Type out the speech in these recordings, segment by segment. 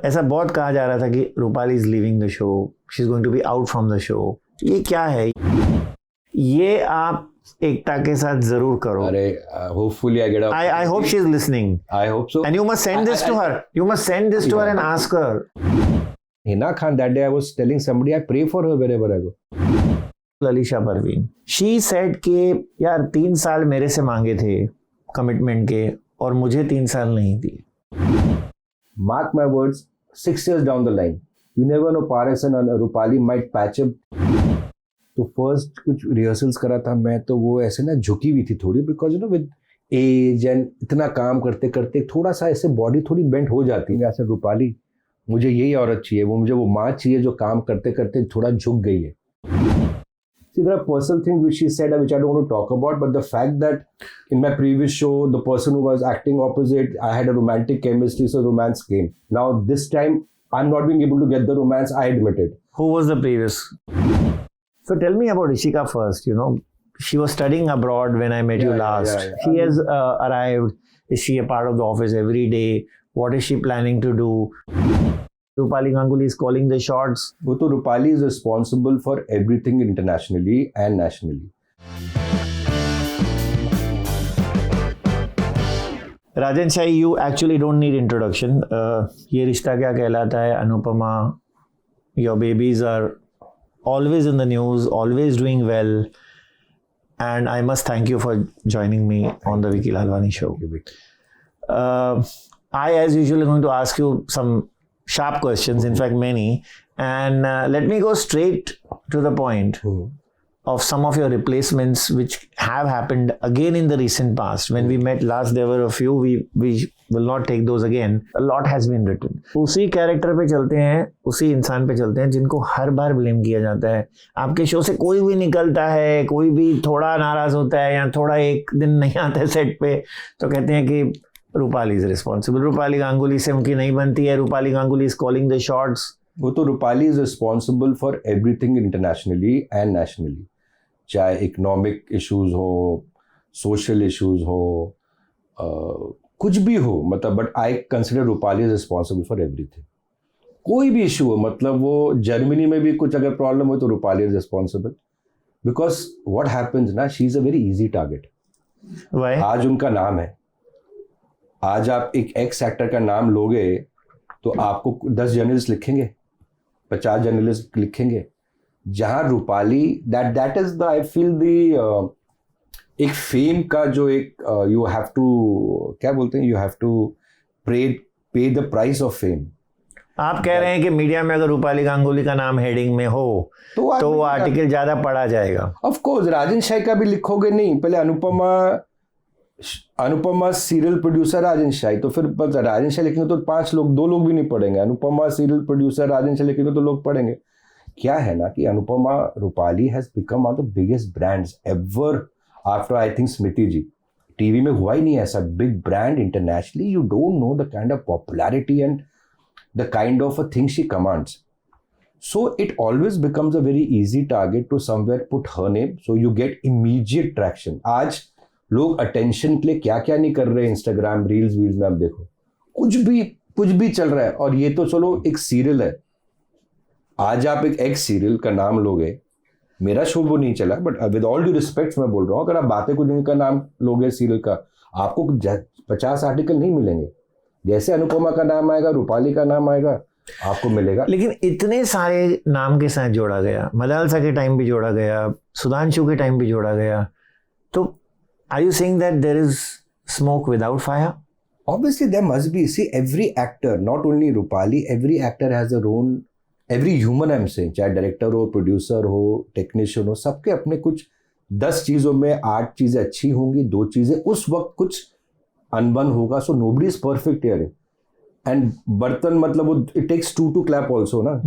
ऐसा बहुत कहा जा रहा था कि Rupali is leaving the show, she is going to be out from the show. ये क्या है? ये आप एकता के साथ जरूर करो। अरे hopefully I get I hope she is listening. I hope so. And you must send this to her. You must send this to her and ask her. Hina Khan, that day I was telling somebody I pray for her wherever I go. Alisha Parveen, she said कि यार 3 साल मेरे से मांगे थे commitment के और मुझे 3 साल नहीं दिए। Mark my words, 6 years down the line, you never know, Paras and Rupali might patch up. तो फर्स्ट कुछ रिहर्सल्स करा था मैं, तो वो ऐसे ना झुकी हुई थी थोड़ी, because you know with age and इतना काम करते करते थोड़ा सा ऐसे बॉडी थोड़ी बेंट हो जाती है। ऐसे रूपाली मुझे यही औरत चाहिए, वो मुझे वो माँ चाहिए जो काम करते करते थोड़ा झुक गई है। See, there are personal things which she said which I don't want to talk about, but the fact that in my previous show, the person who was acting opposite, I had a romantic chemistry, so romance came. Now this time, I'm not being able to get the romance, I admit it. Who was the previous? So tell me about Ishika first. You know, she was studying abroad when I met you last. Yeah. She has arrived. Is she a part of the office every day? What is she planning to do? Rupali Ganguly is calling the shots. वो तो Rupali is responsible for everything internationally and nationally. Rajan Shai, you actually don't need introduction. ये रिश्ता क्या कहलाता है, Anupama, your babies are always in the news, always doing well, and I must thank you for joining me on the Vicky Lalwani show. I, as usual, am going to ask you some sharp questions, in fact many, and let me go straight to the point of some of your replacements which have happened again in the recent past. When we met last, there were a few. We will not take those again. A lot has been written. उसी character पे चलते हैं, उसी इंसान पे चलते हैं जिनको हर बार ब्लेम किया जाता है। आपके शो से कोई भी निकलता है, कोई भी थोड़ा नाराज होता है या थोड़ा एक दिन नहीं आता है सेट पे, तो कहते हैं कि रूपाली इज रिस्पॉन्सिबल, रूपाली गांगुली से उनकी नहीं बनती है, Rupali Ganguly is calling the shots. वो तो Rupali is responsible for everything internationally and nationally, चाहे इकोनॉमिक इश्यूज हो, सोशल इश्यूज हो, कुछ भी हो, मतलब but I consider Rupali is responsible for everything. कोई भी इशू हो, मतलब वो जर्मनी में भी कुछ अगर प्रॉब्लम हो तो Rupali is responsible, because what happens ना, she is a very easy target. आज उनका नाम है, आज आप एक एक्स एक्टर का नाम लोगे तो आपको 10 जर्नलिस्ट लिखेंगे, 50 जर्नलिस्ट लिखेंगे। जहां Rupali that is the, I feel the एक फेम का जो एक यू हैव टू, क्या बोलते हैं, यू हैव टू पे द प्राइस ऑफ फेम। आप कह रहे हैं कि मीडिया में अगर रूपाली गांगुली का नाम हेडिंग में हो तो वो आर्टिकल ज्यादा पढ़ा जाएगा। ऑफ कोर्स, राजन शाही का भी लिखोगे नहीं, पहले अनुपमा सीरियल प्रोड्यूसर राजन शाही, तो फिर राजन शाही लिखेंगे तो 5 लोग, 2 लोग भी नहीं पढ़ेंगे। अनुपमा सीरियल प्रोड्यूसर राजन शाही लिखेंगे तो लोग पढ़ेंगे। क्या है ना कि Anupama, Rupali has become one of the biggest brands ever after I think Smriti ji. TV में हुआ ही नहीं ऐसा big brand internationally. You don't know the kind of popularity and the kind of a thing she commands, so it always becomes a very easy target to somewhere put her name, so you get immediate traction. आज लोग attention के लिए क्या क्या नहीं कर रहे हैं, इंस्टाग्राम रील्स वील्स में आप देखो, कुछ भी चल रहा है। और ये तो चलो एक सीरियल है, आज आप एक एक्स सीरियल का नाम लोगे, मेरा शो वो नहीं चला, but with all due respect मैं बोल रहा हूँ, अगर आप बातें कुछ का नाम लोगे सीरियल का, आपको 50 आर्टिकल नहीं मिलेंगे। जैसे अनुपमा का नाम आएगा, रूपाली का नाम आएगा, आपको मिलेगा। लेकिन इतने सारे नाम के साथ जोड़ा गया, मलालसा के टाइम भी जोड़ा गया, सुधांशु के टाइम भी जोड़ा गया, तो are you saying that there is smoke without fire? Obviously there must be. See, every actor, not only Rupali, every actor has their own, every human I'm saying, चाहे डायरेक्टर हो, प्रोड्यूसर हो, technician हो, सबके अपने कुछ 10 चीज़ों में 8 चीज़ें अच्छी होंगी, 2 चीज़ें उस वक्त कुछ अनबन होगा। So nobody is perfect here. And बर्तन मतलब वो it takes 2 to clap also ना।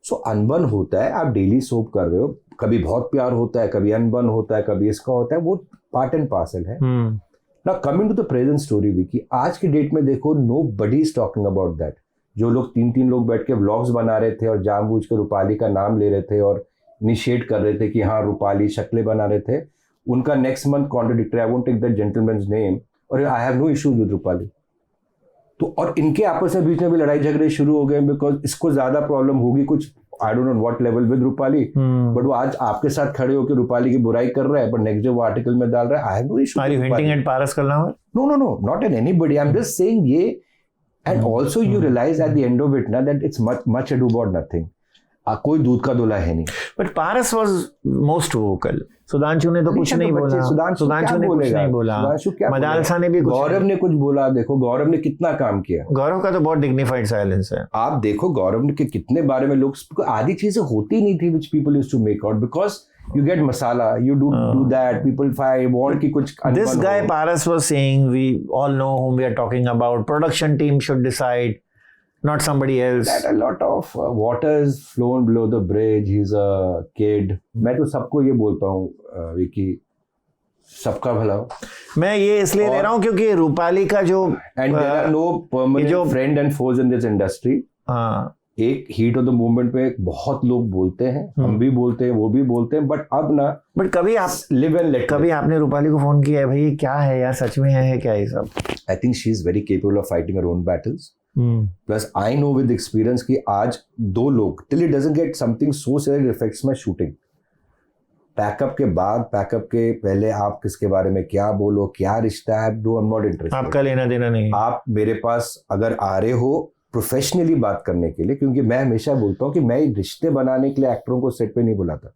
सो अनबन होता है, आप डेली सोप कर रहे हो, कभी बहुत प्यार होता है, कभी अनबन होता है, कभी इसका होता है, वो पार्ट एंड पार्सल है। Now coming to the present story Vicky, आज की डेट में देखो, nobody is talking about that. जो लोग 3 लोग बैठ के व्लॉग्स बना रहे थे और जानबूझ के रूपाली का नाम ले रहे थे और इनिशिएट कर रहे थे कि हाँ रूपाली, शक्लें बना रहे थे, उनका next month contradictory, I won't take that gentleman's name, और I have no issues with Rupali. तो और इनके आपस में बीच में भी लड़ाई झगड़े शुरू हो गए बिकॉज इसको ज्यादा प्रॉब्लम होगी कुछ आई don't know what level with Rupali, but वो आज आपके साथ खड़े होकर रूपाली की बुराई कर रहा है, पर नेक्स्ट डे वो आर्टिकल में डाल रहा है I have no issue. Are you hinting at Paras Kallawar? No, not at anybody. I'm just saying ये, and also you realize at the end of it ना that it's much ado about nothing. कोई दूध का दूल्हा है नहीं। But Paras was most vocal. Sudhanshu ने तो कुछ नहीं बोला, सुधांशु ने कुछ नहीं बोला, मदालसा ने भी, गौरव ने कुछ बोला। देखो गौरव ने कितना काम किया, गौरव का तो बहुत डिग्निफाइड साइलेंस है। आप देखो गौरव के कितने बारे में लोग, आधी चीजें होती नहीं थी which people used to make out because you get masala, you do that, people want ki kuch. This guy Paras was saying, we all know whom we are talking about, production team should decide, not somebody else. That a lot of water has flown below the bridge. He's a kid. मैं तो सबको ये बोलता हूँ विकी, सबका भला हो। मैं ये इसलिए ले रहा हूँ क्योंकि रूपाली का जो and there are no permanent friend and foes in this industry. एक हीट ऑफ द मूवमेंट पे बहुत लोग बोलते हैं, हम भी बोलते हैं, वो भी बोलते हैं, बट अब ना, बट कभी आप लिव एंड लेट, कभी आपने रूपाली को फोन किया है भाई क्या है यार, सच में है क्या ये सब? I think she is very capable of fighting her own battles. Plus I know with experience कि आज दो लोग till it doesn't get something so serious effects my shooting. Pack up के बाद, पैकअप के पहले आप किसके बारे में क्या बोलो, क्या रिश्ता है, do I am not interested, आपका लेना देना नहीं। आप मेरे पास अगर आ रहे हो प्रोफेशनली बात करने के लिए, क्योंकि मैं हमेशा बोलता हूँ कि मैं रिश्ते बनाने के लिए एक्टरों को सेट पे नहीं बुलाता,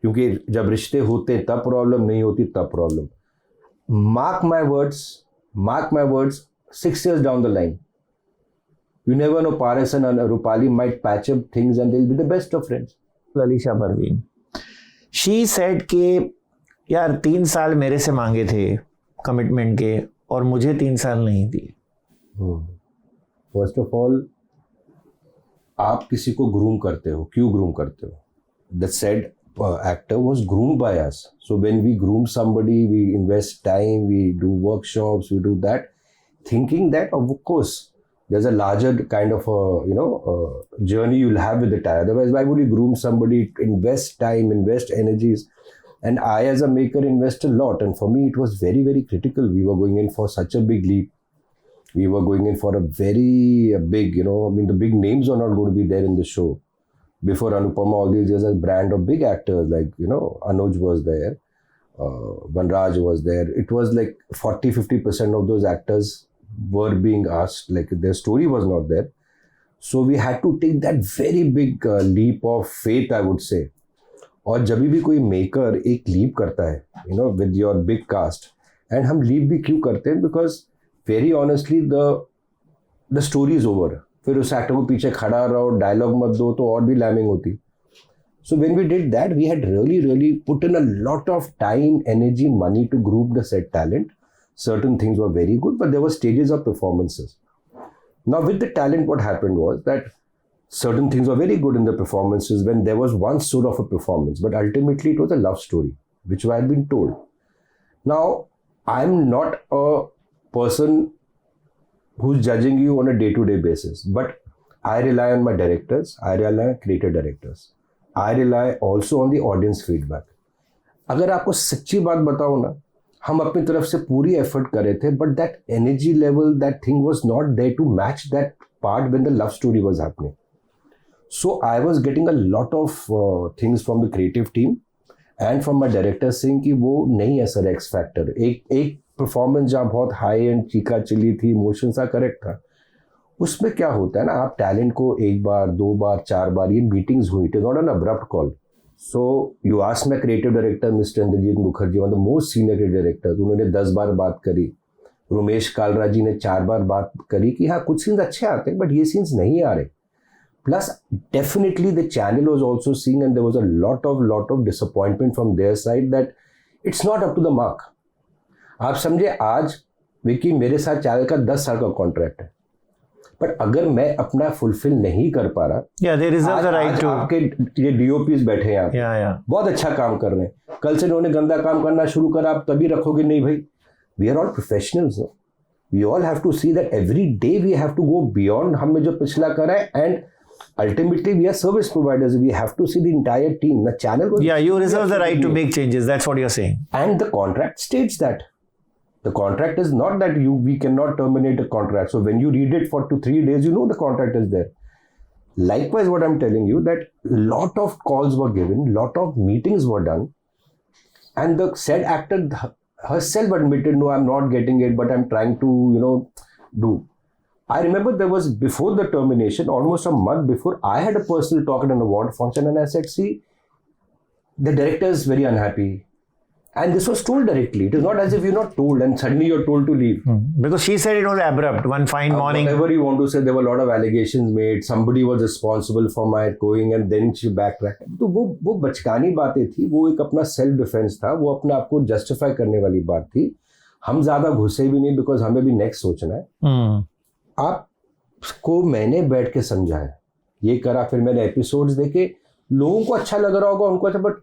क्योंकि जब रिश्ते होते तब प्रॉब्लम, नहीं होती तब problem. Mark my words 6 years down the line, you never know, Paras and Rupali might patch up things and they'll be the best of friends. Alisha Parveen, she said कि यार 3 साल मेरे से मांगे थे कमिटमेंट के और मुझे 3 साल नहीं दिए। फर्स्ट ऑफ ऑल, आप किसी को ग्रूम करते हो, क्यों ग्रूम करते हो? The said actor was groomed by us. So when we groom somebody, we invest time, we do workshops, we do that, thinking that of course there's a larger kind of a journey you'll have with the tie. Otherwise, why would you groom somebody, invest time, invest energies? And I as a maker invest a lot, and for me it was very, very critical. We were going in for such a big leap. We were going in for a very big, the big names are not going to be there in the show. Before Anupama, all these years, a brand of big actors like, Anuj was there, Vanraj was there. It was like 40-50% of those actors were being asked, like their story was not there. So we had to take that very big leap of faith, I would say. और जब भी कोई maker एक leap करता है, with your big cast, and हम leap भी क्यों करते हैं? Because very honestly, the story is over. फिर उस एक्टर को पीछे खड़ा रहो, डायलॉग मत दो, तो और भी लैमिंग होती। So when we did that, we had really put in a lot of time, energy, money to group the set talent. Certain things were very good, but there were stages of performances. Now with the talent, what happened was that certain things were very good in the performances when there was one sort of a performance, but ultimately it was a love story, which I had been told. Now, I'm not a person who's judging you on a day-to-day basis, but I rely on my directors, I rely on creative directors, I rely also on the audience feedback. अगर आपको सच्ची बात बताऊं ना, हम अपनी तरफ से पूरी एफर्ट कर रहे थे, but that energy level, that thing was not there to match that part when the love story was happening. So I was getting a lot of things from the creative team and from my director saying कि वो नहीं है sir X factor. एक performance जहाँ बहुत high and Chica chilli थी, emotion सा correct था, उसमें क्या होता है ना, आप टैलेंट को 1 बार 2 बार 4 बार ये मीटिंग्स हुई, it is not an abrupt call. So you asked my creative director mister Indrajit Mukherjee, one of the most senior creative directors, उन्होंने 10 बार बात करी. रोमेश कालरा जी ने 4 बार बात करी कि हाँ कुछ सीन्स अच्छे आते हैं बट ये सीन्स नहीं आ रहे. Plus, definitely the channel was also seeing, and there was a lot of disappointment from their side that it's not up to the mark. आप समझे, आज विकी मेरे साथ चैनल का 10 साल का कॉन्ट्रैक्ट है, बट अगर मैं अपना फुलफिल नहीं कर पा रहा, आपके ये डीओपीज बैठे हैं यहाँ, बहुत अच्छा काम कर रहे हैं, कल से उन्होंने गंदा काम करना शुरू करा, आप तभी रखोगे नहीं भाई. We are all professionals, we all have to see that every day we have to go beyond हमने जो पिछला करा है, and ultimately we are service providers, we have to see the entire team. The channel you reserve the right to make changes, that's what you're saying, and the contract states that The contract is not that we cannot terminate a contract. So when you read it for 2-3 days, you know the contract is there. Likewise, what I'm telling you, that lot of calls were given, lot of meetings were done, and the said actor herself admitted, no, I'm not getting it, but I'm trying to, do. I remember there was, before the termination, almost a month before, I had a personal talk at an award function, and I said, see, the director is very unhappy. And this was told directly. It is not as if you're not told and suddenly you're told to leave. Because she said it was abrupt. One fine morning. Whatever you want to say, there were a lot of allegations made. Somebody was responsible for my going and then she backtracked. तो वो बचकानी बातें थी. वो एक अपना self defence था. वो अपने आप को जस्टिफाई करने वाली बात थी. हम ज़्यादा घुसे भी नहीं बिकॉज हमें भी नेक्स्ट सोचना है. आपको मैंने बैठ के समझाया. ये करा, फिर मैंने एपिसोड्स देखे. लोगों को अच्छा लग रहा होगा, उनको अच्छा, बट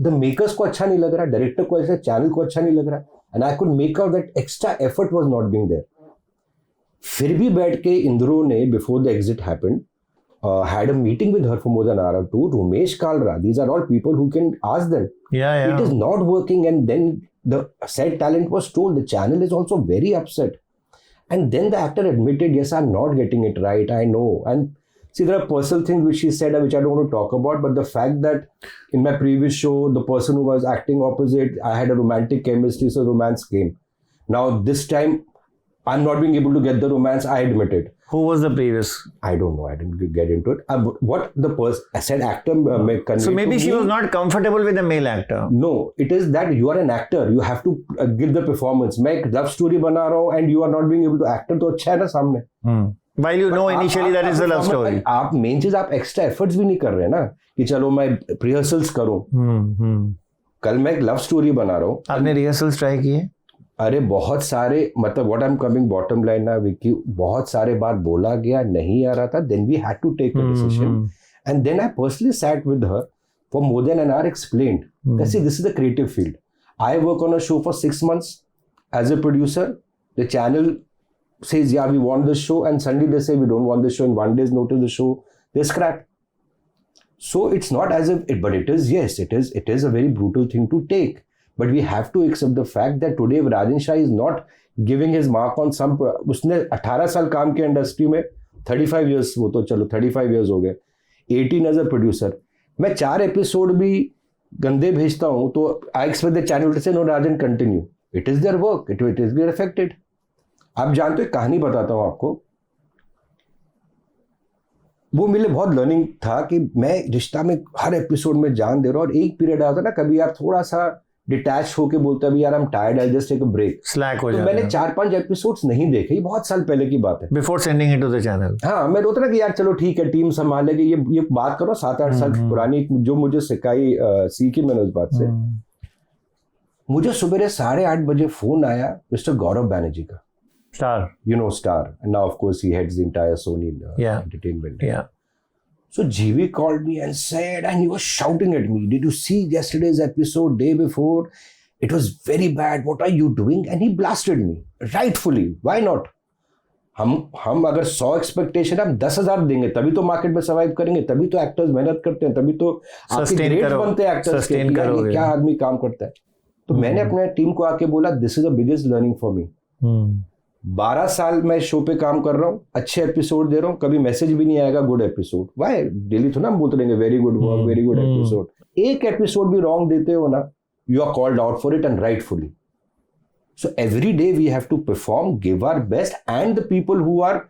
द मेकर्स को अच्छा नहीं लग रहा, डायरेक्टर को ऐसे, चैनल को अच्छा नहीं लग रहा. And I could make out that extra effort was not being there. फिर भी बैठ के इंद्रो ने, before the exit happened, had a meeting with her for more than an hour or two. Rumesh Kalra, these are all people who can ask them. Yeah. It is not working, and then the said talent was told. The channel is also very upset. And then the actor admitted, yes, I'm not getting it right, I know. And see, there are personal things which she said which I don't want to talk about, but the fact that in my previous show, the person who was acting opposite, I had a romantic chemistry, so romance came. Now, this time, I'm not being able to get the romance, I admit it. Who was the previous? I don't know, I didn't get into it. What the person, I said actor... so maybe she was not comfortable with the male actor. No, it is that you are an actor, you have to give the performance. मैं एक love story बना रहा हूँ and you are not being able to act, तो अच्छा है ना सामने. While you know initially that is the love story. आप मेन चीज, आप एक्स्ट्रा एफर्ट्स भी नहीं कर रहे हैं ना कि चलो मैं रिहर्सल्स करूं. कल मैं एक लव स्टोरी बना रहा हूँ. आपने रिहर्सल्स ट्राई किए? अरे बहुत सारे, मतलब what I am coming bottom line ना विकी, बहुत सारे बार बोला गया, नहीं आ रहा था. Then we had to take a decision and then I personally sat with her for more than an hour, explained that see this is the creative field. I work on a show for 6 months as a producer. The channel says, yeah, we want this show, and suddenly they say we don't want this show. In 1 day's notice, the show they scrap. So it's not as if it, but it is, yes, it is a very brutal thing to take. But we have to accept the fact that today Rajan Shah is not giving his mark on some. उसने 18 साल काम किया industry में, 35 years, वो तो चलो 35 years हो गए, 18 as a producer. मैं 4 एपिसोड भी गंदे भेजता हूँ तो I expect the channel to say no, Rajan, continue. It is their work. It is their affected. आप जानते हो, कहानी बताता हूँ आपको. वो मेरे लिए बहुत लर्निंग था कि मैं रिश्ता में हर एपिसोड में जान दे रहा हूँ, और एक पीरियड आता ना, कभी आप थोड़ा सा डिटैच होके बोलते हैं, यार I am tired, I just take a break, slack हो जाता है. मैंने 4-5 एपिसोड्स नहीं देखे, ये बहुत साल पहले की बात है, before sending it to the channel. हाँ, मैं रोता ना कि यार चलो ठीक है, टीम संभालेगी. ये बात करो 7-8 साल पुरानी, जो मुझे सिखाई, सीखी मैंने उस बात से. मुझे सुबह 8:30 बजे फोन आया मिस्टर गौरव बैनर्जी का. Star. You know Star. And now, of course, he heads the entire Sony entertainment. Yeah. So GV called me and said, and he was shouting at me, did you see yesterday's episode, day before? It was very bad. What are you doing? And he blasted me. Rightfully. Why not? हम अगर 100 expectation, हम 10,000 देंगे तभी तो market में survive करेंगे, तभी तो एक्टर्स मेहनत करते हैं, तभी तो आपके ग्रेड्स बनते हैं एक्टर्स के, क्या आदमी काम करता है. तो मैंने अपने टीम को आके बोला, this is the biggest learning for me. 12 साल मैं शो पे काम कर रहा हूँ, अच्छे एपिसोड दे रहा हूँ, कभी मैसेज भी नहीं आएगा गुड एपिसोड. वाई डेली तो ना हम बोलते रहेंगे very good work, very good episode. एक एपिसोड भी रॉन्ग देते हो ना, you are called out for it and rightfully. So every day we have to perform, give our best, and the people who are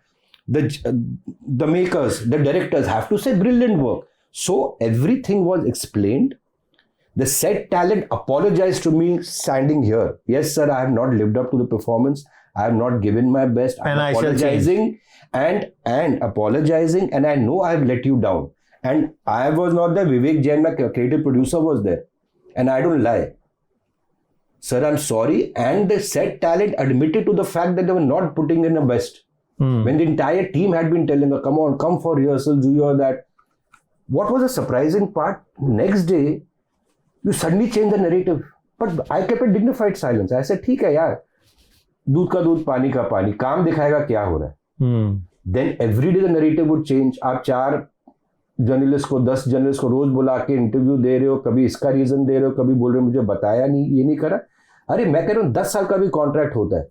the makers, the directors have to say brilliant work. So everything was explained. The said talent apologized to me standing here. Yes, sir, I have not lived up to the performance. I have not given my best. I'm apologizing and apologizing, and I know I have let you down. And I was not there. Vivek Jain, my creative producer, was there. And I don't lie. Sir, I'm sorry. And the said talent admitted to the fact that they were not putting in the best. When the entire team had been telling her, come on, come for rehearsals, do your that. What was the surprising part? Next day, you suddenly change the narrative. But I kept a dignified silence. I said, ठीक है यार, दूध का दूध, पानी का पानी, काम दिखाएगा क्या हो रहा है. Then every day the narrative would change. आप 4 जर्नलिस्ट को, 10 जर्नलिस्ट को रोज बुला के इंटरव्यू दे रहे हो, कभी इसका रीजन दे रहे हो, कभी बोल रहे हो मुझे बताया नहीं, ये नहीं करा. अरे मैं कह रहा हूँ 10 साल का भी कॉन्ट्रैक्ट होता है,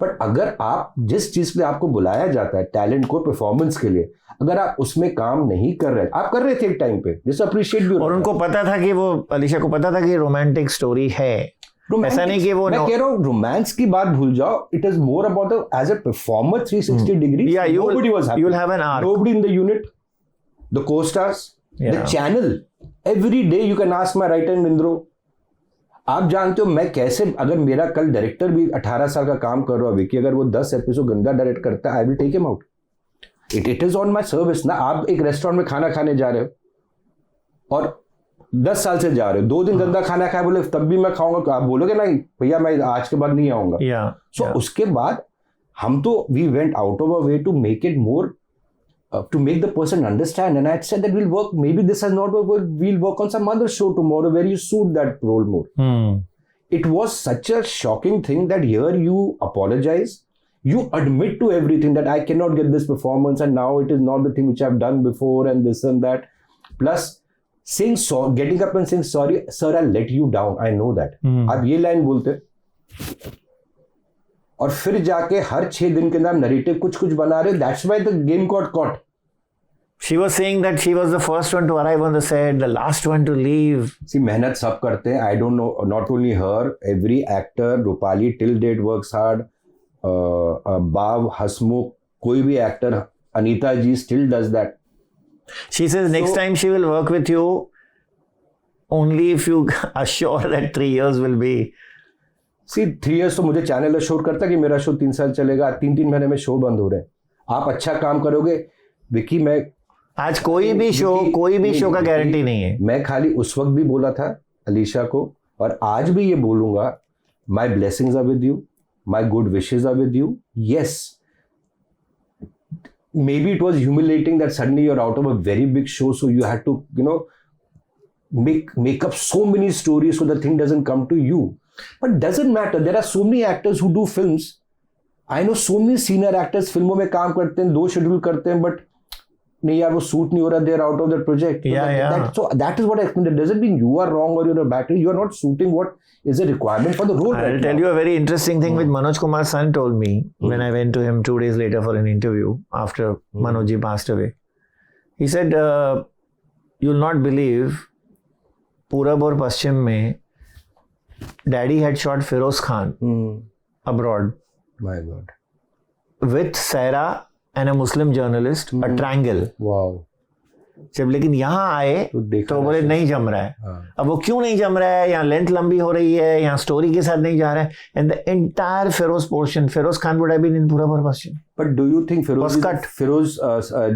बट अगर आप जिस चीज के लिए आपको बुलाया जाता है टैलेंट को परफॉर्मेंस के लिए, अगर आप उसमें काम नहीं कर रहे, आप कर रहे थे एक टाइम पे, जैसे अप्रिशिएट भी, और उनको पता था कि वो अलीशा को पता था कि रोमांटिक स्टोरी है, ऐसा नहीं कि वो मैं कह रहा हूँ रोमांस की बात भूल जाओ, it is more about as a performer 360 degree. Yeah, you'll have an arc. Nobody in the unit, the co-stars, the Yeah. channel, every day you can ask my right hand Indro. आप जानते हो मैं कैसे, अगर मेरा कल director भी 18 साल का काम कर रहा है विकी, अगर वो 10 एपिसोड गंदा डायरेक्ट करता है, I will take him out. It is on my service ना. आप एक रेस्टोरेंट में खाना खाने जा रहे हो और 10 साल से जा रहे हो, 2 दिन गंदा खाना खाया, बोले तब भी मैं खाऊंगा, तो आप बोलोगे नहीं भैया मैं आज के बाद नहीं आऊंगा. सो उसके बाद हम तो we went out of a way to make it more, to make the person understand, and I had said that we'll work, maybe this has not worked, we'll work on some other show tomorrow where you suit that role more. It was such a shocking thing that here you apologize, you admit to everything that I cannot get this performance and now it is not the thing which I've done before and this and that, plus saying sorry, getting up and saying sorry sir I let you down, I know that. आप ये line बोलते और फिर जाके हर 6 दिन के अंदर narrative कुछ बना रहे. That's why the game got caught. She was saying that she was the first one to arrive on the set, the last one to leave. See, मेहनत सब करते हैं. I don't know, not only her, every actor, Rupali till date works hard. Bav, Hasmukh, कोई भी actor, Anita ji still does that. She says next time she will work with you only if you assure that 3 years will be. See, 3 years तो मुझे channel assure करता कि मेरा show 3 साल चलेगा, 3 महीने में शो बंद हो रहे हैं. आप अच्छा काम करोगे विकी, मैं आज कोई भी शो का गारंटी नहीं है. मैं खाली उस वक्त भी बोला था अलीशा को और आज भी ये बोलूंगा, my blessings are with you, my good wishes are with you. Yes, maybe it was humiliating that suddenly you're out of a very big show, so you had to, make up so many stories so the thing doesn't come to you. But doesn't matter. There are so many actors who do films. I know so many senior actors फिल्मों में काम करते हैं, 2 schedule करते हैं, but नहीं यार वो सूट नहीं हो रहा, they are out of that project. So that is what I explained. It doesn't mean you are wrong or you're a bad. You are not suiting what is a requirement for the role. I'll tell you a very interesting thing which Manoj Kumar's son told me when I went to him 2 days later for an interview after Manoj ji passed away. He said, you'll not believe, Purab और पश्चिम में Daddy had shot Feroz Khan abroad. My God. With Saira and a Muslim journalist, a triangle. Wow. जब लेकिन यहाँ आए तो बोले नहीं जम रहा है. अब वो क्यों नहीं जम रहा है? यहाँ लेंथ लंबी हो रही है, यहाँ स्टोरी के साथ नहीं जा रहा है. And the entire Feroz portion, Feroz Khan would have been in Purab और पश्चिम. But do you think Feroz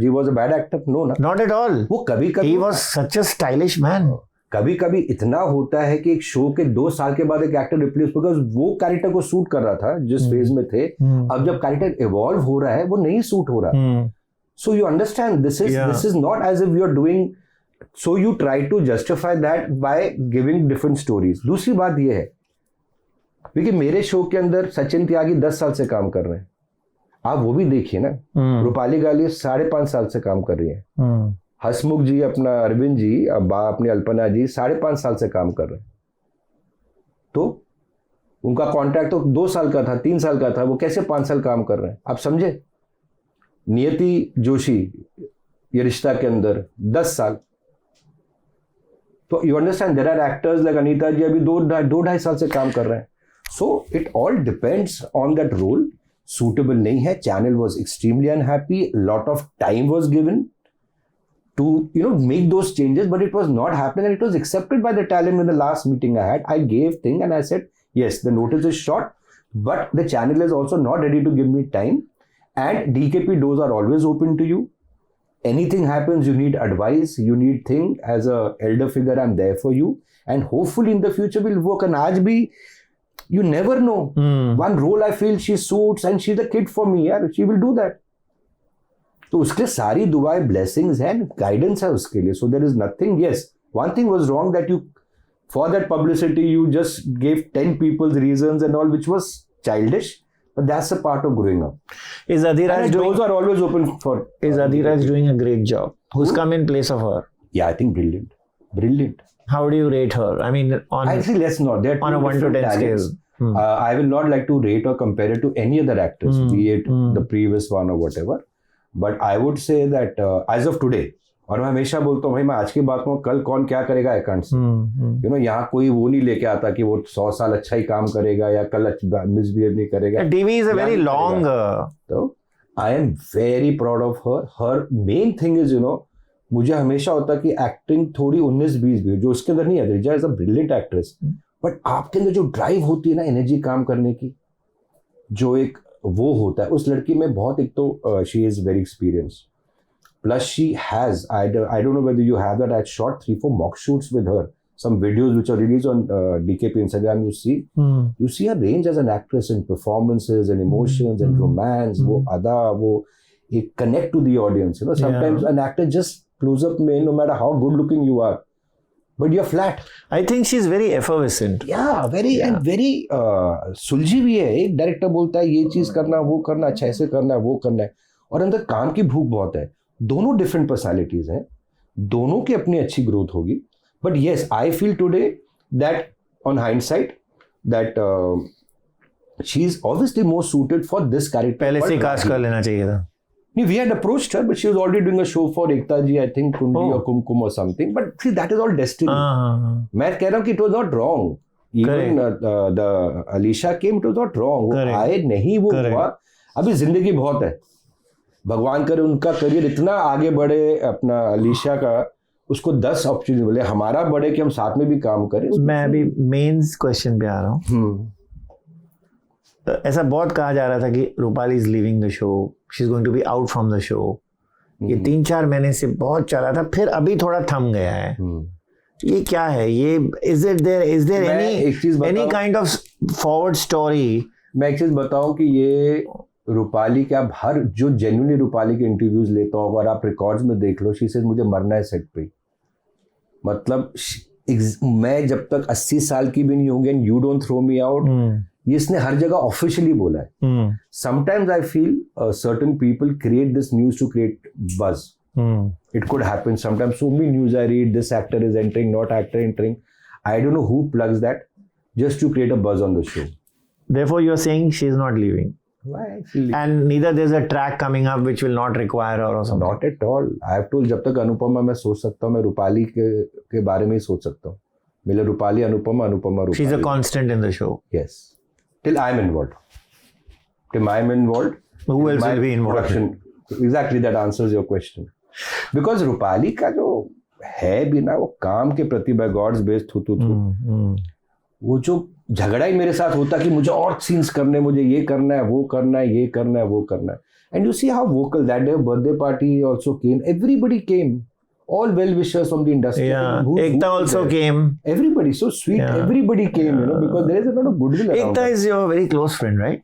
ji was a bad actor? No, not at all. वो कभी-कभी he was such a stylish man. कभी-कभी इतना होता है कि एक show के 2 साल के बाद एक एक्टर रिप्लेस, बिकॉज वो कैरेक्टर को सूट कर रहा था जिस फेज में थे. अब जब कैरेक्टर इवॉल्व हो रहा है वो नहीं सूट हो रहा. So you understand this is not as if you are doing, so you try to justify that by giving different stories. दूसरी बात ये है क्योंकि मेरे शो के अंदर सचिन त्यागी 10 साल से काम कर रहे हैं. आप वो भी देखिए ना. रूपाली गाली 5.5 साल से काम कर रही है. हसमुख जी, अपना अरविंद जी, अपनी अल्पना जी 5.5 साल से काम कर रहे हैं. तो उनका कॉन्ट्रैक्ट तो 2 साल का था, 3 साल का था, वो कैसे 5 साल काम कर रहे हैं? आप समझे. नियति जोशी ये रिश्ता के अंदर 10 साल. तो you understand there are actors like Anita ji अभी 2-2.5 साल से काम कर रहे हैं. So it all depends on that role. Suitable नहीं है. Channel was extremely unhappy. Lot of time was given to make those changes, but it was not happening, and it was accepted by the talent. In the last meeting I had, I gave thing and I said yes, the notice is short, but the channel is also not ready to give me time, and DKP doors are always open to you. Anything happens, you need advice, you need thing. As a elder figure, I'm there for you, and hopefully in the future we'll work. And aaj bhi, you never know. One role I feel she suits and she's a kid for me, yeah, she will do that. तो उसके सारी दुआएं blessings हैं, guidance है उसके लिए. So there is nothing. Yes, one thing was wrong that you for that publicity you just give 10 peoples reasons and all, which was childish, but that's a part of growing up. Is Adhiraj doors are always open for. Is Adhiraj doing a great job? Who's come in place of her? Yeah, I think brilliant. How do you rate her? I mean, on actually let's not. They're on a 1 to 10 scale. I will not like to rate or compare it to any other actress, be it the previous one or whatever. But I would say that as of today, और मैं हमेशा बोलता हूँ भाई मैं आज की बात कहूँ कल कौन क्या करेगा I can't say, you know, यहाँ कोई वो नहीं लेके आता कि वो 100 साल अच्छा ही काम करेगा या कल मिसबिहेव नहीं करेगा. TV is a very long. तो I am very proud of her main thing is, you know, मुझे हमेशा होता कि एक्टिंग थोड़ी 19-20 भी जो उसके अंदर नहीं है. Richa is a brilliant actress, but आपके अंदर जो ड्राइव होती है ना एनर्जी काम करने की, जो एक वो होता है उस लड़की में बहुत. एक तो she is very experienced, plus she has, I don't know whether you have that, I shot 3-4 mock shoots with her, some videos which are released on DKP Instagram. You see her range as an actress in performances and emotions and romance, wo ada, wo it connect to the audience, you know. Sometimes an actor just close up में, no matter how good looking you are, but you're flat. I think she's very effervescent. And very सुलझी भी है. एक director बोलता है ये चीज करना, वो करना, अच्छा ऐसे करना है, वो करना है, और अंदर काम की भूख बहुत है. दोनों डिफरेंट पर्सनालिटीज हैं, दोनों की अपनी अच्छी ग्रोथ होगी. But yes, I feel today that on hindsight that she is obviously more suited for this character. पहले से कास्ट कर लेना चाहिए था. नहीं, we had approached her, but she was already doing a show for Ekta ji, I think Kundali और कुमकुम और something. But see that is all destiny. मैं कह रहा हूँ कि it was not wrong. Even the Alisha came, it was not wrong. वो आए नहीं, वो हुआ. अभी जिंदगी बहुत है, भगवान करे उनका करियर इतना आगे बढ़े, अपना अलीशा का, उसको 10 अपॉर्चुनिटी मिले, हमारा बढ़े कि हम साथ में भी काम करें. मैं अभी मेंस क्वेश्चन पे आ रहा हूँ. ऐसा बहुत कहा जा रहा था कि Rupali is leaving the show, she is going to be out from the show. ये 3-4 महीने से बहुत चला था, फिर अभी थोड़ा थम गया है. ये क्या है? ये is there any kind of forward story? मैं एक चीज बताऊं कि ये रूपाली के, आप हर जो जेन्युइनली रूपाली के इंटरव्यूज लेता हूँ, अगर आप रिकॉर्ड्स में देख लो, शी सेज मुझे मरना है सेट पे. मतलब मैं जब तक 80 साल की भी नहीं होंगी and you don't throw me out, ये इसने हर जगह ऑफिशियली बोला है. Sometimes I feel certain people create this news to create buzz. It could happen sometimes. So many news I read, this actor is entering, not actor entering. I don't know who plugs that just to create a buzz on the show. Therefore you are saying she is not leaving. Why? And neither there's a track coming up which will not require her or something. Not at all. I have told, जब तक अनुपमा मैं सोच सकता हूँ, मैं रूपाली के बारे में ही सोच सकता हूँ. मेरे Rupali Anupama Rupali. She's a constant in the show. Yes. Till I'm involved. Till I'm involved. Who else will be involved? Production. Exactly, that answers your question. Because Rupali का जो है भी ना, वो काम के प्रति by God's grace थू. वो जो झगड़ा ही मेरे साथ होता कि मुझे और सीन्स करने, मुझे ये करना है, वो करना है, ये करना है, वो करना है. And you see how vocal that day birthday party also came, everybody came, all well wishers from the industry. Ekta also came. Everybody so sweet. Everybody came, you know, because there is a lot of goodwill around. Ekta is your very close friend, right?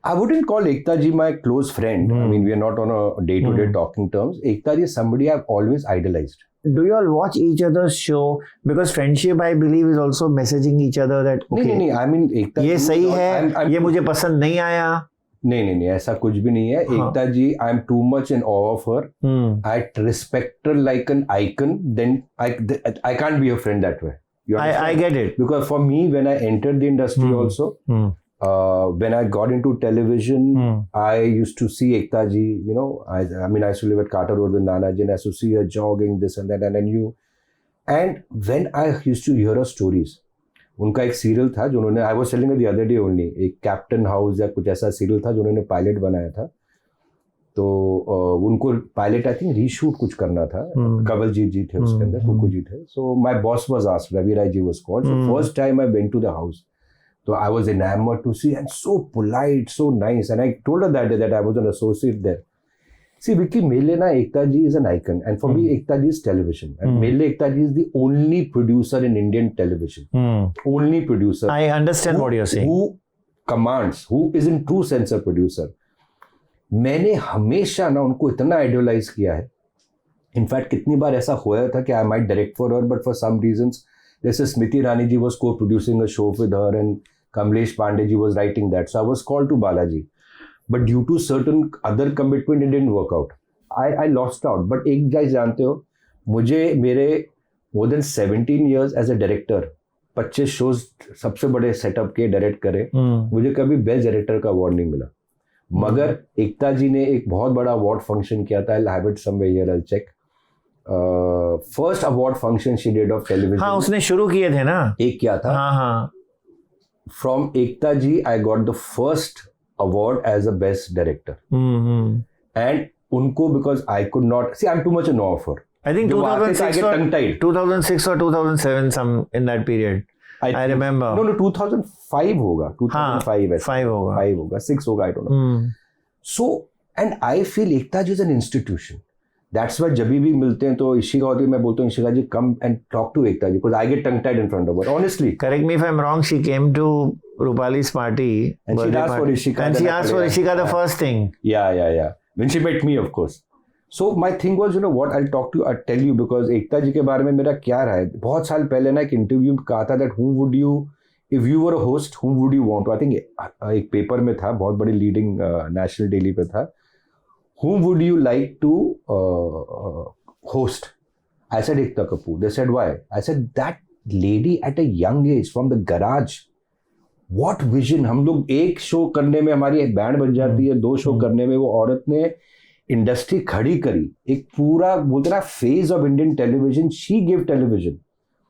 I wouldn't call Ekta ji my close friend. I mean, we are not on a day-to-day talking terms. Ekta ji is somebody I've always idolized. Do you all watch each other's show? Because friendship, I believe, is also messaging each other that okay, नहीं, I mean, Ekta ये सही है, ये मुझे पसंद नहीं आया. नहीं, ऐसा कुछ भी नहीं है. Ekta ji, I am too much in awe of her. I respect her like an icon. Then I can't be a friend that way. I get it. Because for me, when I entered the industry also, when I got into television, I used to see Ekta ji, you know, I mean, I used to live at Carter Road with Nana ji, and I used to see her jogging, this and that, and I knew. And when I used to hear her stories, उनका एक serial था जो उन्होंने, आई was telling the other day only, एक captain house या कुछ ऐसा serial था जो उन्होंने पायलट बनाया था. तो उनको पायलट आई थिंक रीशूट कुछ करना था. कवलजीत जी थे उसके अंदर, कुकू जी थे. So my boss was asked, Ravi Rai ji was called. So first time I went to the house. So I was enamored to see, and so polite, so nice. And I told her that day that I was an associate there. See, Vicky, मेरे लिए ना एकता जी is an icon, and for me, Ekta ji is television. And मेरे लिए एकता जी is the only producer in Indian television. Only producer. I understand what you're saying. Who commands, who is in true sense a producer. मैंने हमेशा ना उनको इतना idealise किया है. In fact कितनी बार ऐसा हुआ था कि I might direct for her, but for some reasons, जैसे Smriti Irani ji was co-producing a show with her, and Kamlesh Pandey ji was writing that. So I was called to Balaji. But due to certain other commitment, it didn't work out. I lost out. But एक guys जानते हो, मुझे मेरे more than 17 years as a director, 25 shows सबसे बड़े setup के direct करे, मुझे कभी बेस्ट डायरेक्टर का अवार्ड नहीं मिला। मगर एकता जी ने एक बहुत बड़ा अवार्ड फंक्शन किया था, I have it somewhere here, I check, first award function she did of television. हाँ, उसने शुरू किए थे ना, एक क्या था, हाँ, from Ekta ji I got the first award as a best director, and उनको because I could not see, I am too much no offer. I think 2006 or 2007, some in that period. I remember. No, 2005 होगा, 2005 है, 5 होगा, 5 होगा, 6 होगा, I don't know. So, and I feel Ekta ji is an institution. That's why जब भी मिलते हैं तो इशिका होती है, मैं बोलता हूँ इशिका जी come and talk to Ekta ji, because I get tongue tied in front of her, honestly. Correct me if I'm wrong, she came to Rupali's party. And she asked for Ishika. And she asked for Ishika the first thing. Yeah. When she met me, of course. So my thing was, you know what, I'll tell you, because एकता जी के बारे में मेरा क्या रहा है, बहुत साल पहले ना एक इंटरव्यू में कहा था that whom would you, if you were a host, whom would you want to, I think एक पेपर में था, बहुत बड़ी लीडिंग नेशनल डेली पे था, whom would you like to host? I said Ekta Kapoor. They said why? I said that lady at a young age from the garage, what vision, हम लोग एक शो करने में हमारी एक बैंड बन जाती है, 2 शो करने में वो औरत ने इंडस्ट्री खड़ी करी, एक पूरा बोलते ना phase of Indian television, she give television,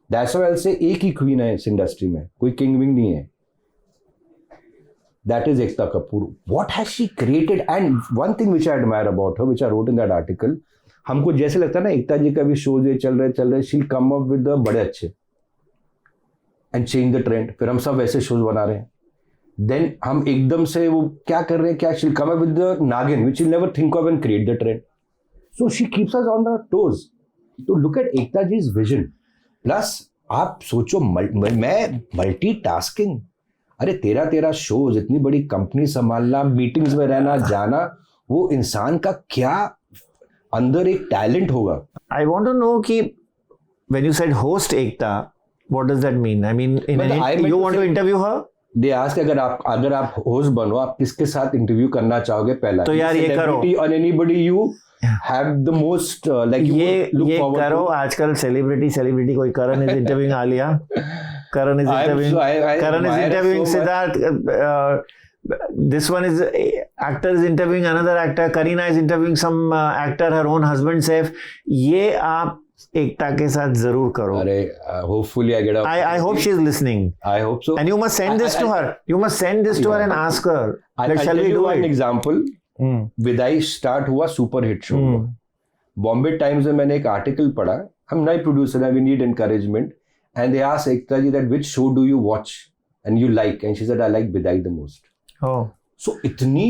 that's why से एक ही क्वीन है इस इंडस्ट्री में, कोई किंग विंग नहीं है, that is Ekta Kapoor. What has she created, and one thing which I admire about her, which I wrote in that article, हमको जैसे लगता है ना एकता जी का भी शोज ये चल रहे, she will come up with the बड़े अच्छे एंड चेंज द ट्रेंड, फिर हम सब वैसे शोज बना रहे हैं, देन हम एकदम से वो क्या कर रहे हैं, क्या she'll come up with the नागिन which you'll never think of and create the trend. So she keeps us on the toes. तो look at Ekta जी's vision. Plus आप सोचो, मैं मल्टीटास्किंग, अरे 13 शोज, इतनी बड़ी कंपनी संभालना, मीटिंग्स में रहना जाना, वो इंसान का क्या अंदर एक टैलेंट होगा। I want to know कि when you said host Ekta, what does that mean? I mean, you want to interview her? They ask अगर आप होस्ट बनो, आप किसके साथ इंटरव्यू करना चाहोगे पहला, तो यार ये करो, और anybody you have the most like ये करो। आजकल सेलिब्रिटी कोई Karan is interviewing Alia, Karan is interviewing Siddharth, this one is actor is interviewing another actor, Kareena is interviewing some actor, her own husband Saif, ये आप एकता के साथ जरूर करो। अरे hopefully I get a I hope she is listening. I hope so. And you must send this to her. You must send this to her and ask her. I'll tell you one example. Vidaai start हुआ super hit show. Bombay Times में मैंने एक article पढ़ा, हम नए producer हैं, we need encouragement, and they asked Ekta ji that which show do you watch and you like, and she said I like Vidaai the most. So इतनी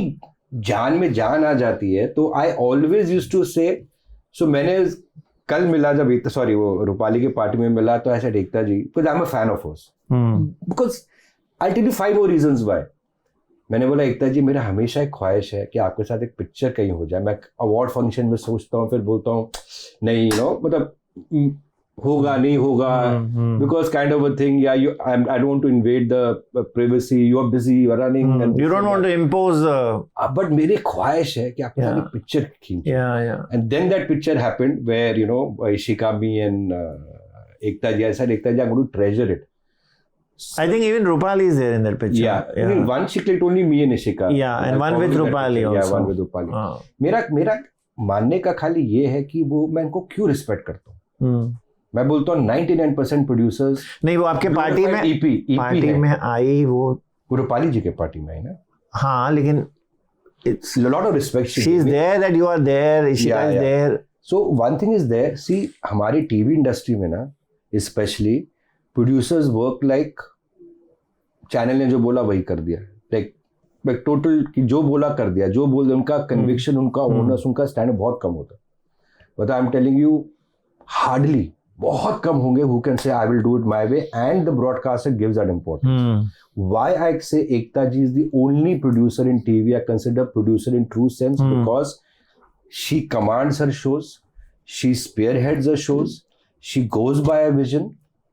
जान में जान आ जाती है। तो आई ऑलवेज यूज्ड टू से, सो मैंने कल मिला जब वो रूपाली की पार्टी में मिला, तो ऐसा Ekta ji, because I am a fan of hers, because I tell you 5 more reasons why। मैंने बोला एकता जी मेरा हमेशा एक ख्वाहिश है कि आपके साथ एक पिक्चर कहीं हो जाए। मैं अवार्ड फंक्शन में सोचता हूँ, फिर बोलता हूँ नहीं, मतलब होगा नहीं होगा, because kind of a thing, या you I don't want to invade the privacy, you are busy, you are running, you don't want to impose, but मेरी ख्वाहिश है कि आपके साथ एक पिक्चर खींचे। And then that picture happened where you know Ishika me and Ekta ji, ऐसा Ekta ji I am going to treasure it. I think even Rupali is there in that picture. Yeah. I mean, one she clicked only me and Ishika. Yeah, and one with Rupali also. Yeah, one with Rupali. मेरा मानने का खाली ये है कि वो मैं इनको क्यों रिस्पेक्ट करता हूँ। मैं बोलता हूँ 99% प्रोड्यूसर्स नहीं, वो आपके पार्टी में पार्टी में आई, वो रूपाली जी के पार्टी में आई ना। हाँ, लेकिन it's a lot of respect. She is there that you are there. Ishika is there. So one thing is there. See, हमारी टीवी इंडस्ट्री में ना, especially producers work like channel ने जो बोला वही कर दिया, लाइक टोटल जो बोला कर दिया, जो बोल दिया, उनका कन्विक्शन, उनका ओनर्स, उनका स्टैंड बहुत कम होता है। But I am telling you, hardly बहुत कम होंगे who can say I will do it my way, and the broadcaster gives that importance. Why I say Ekta ji is the only producer in TV I consider producer in true sense, because she commands her shows, she spearheads her shows, she goes by a vision,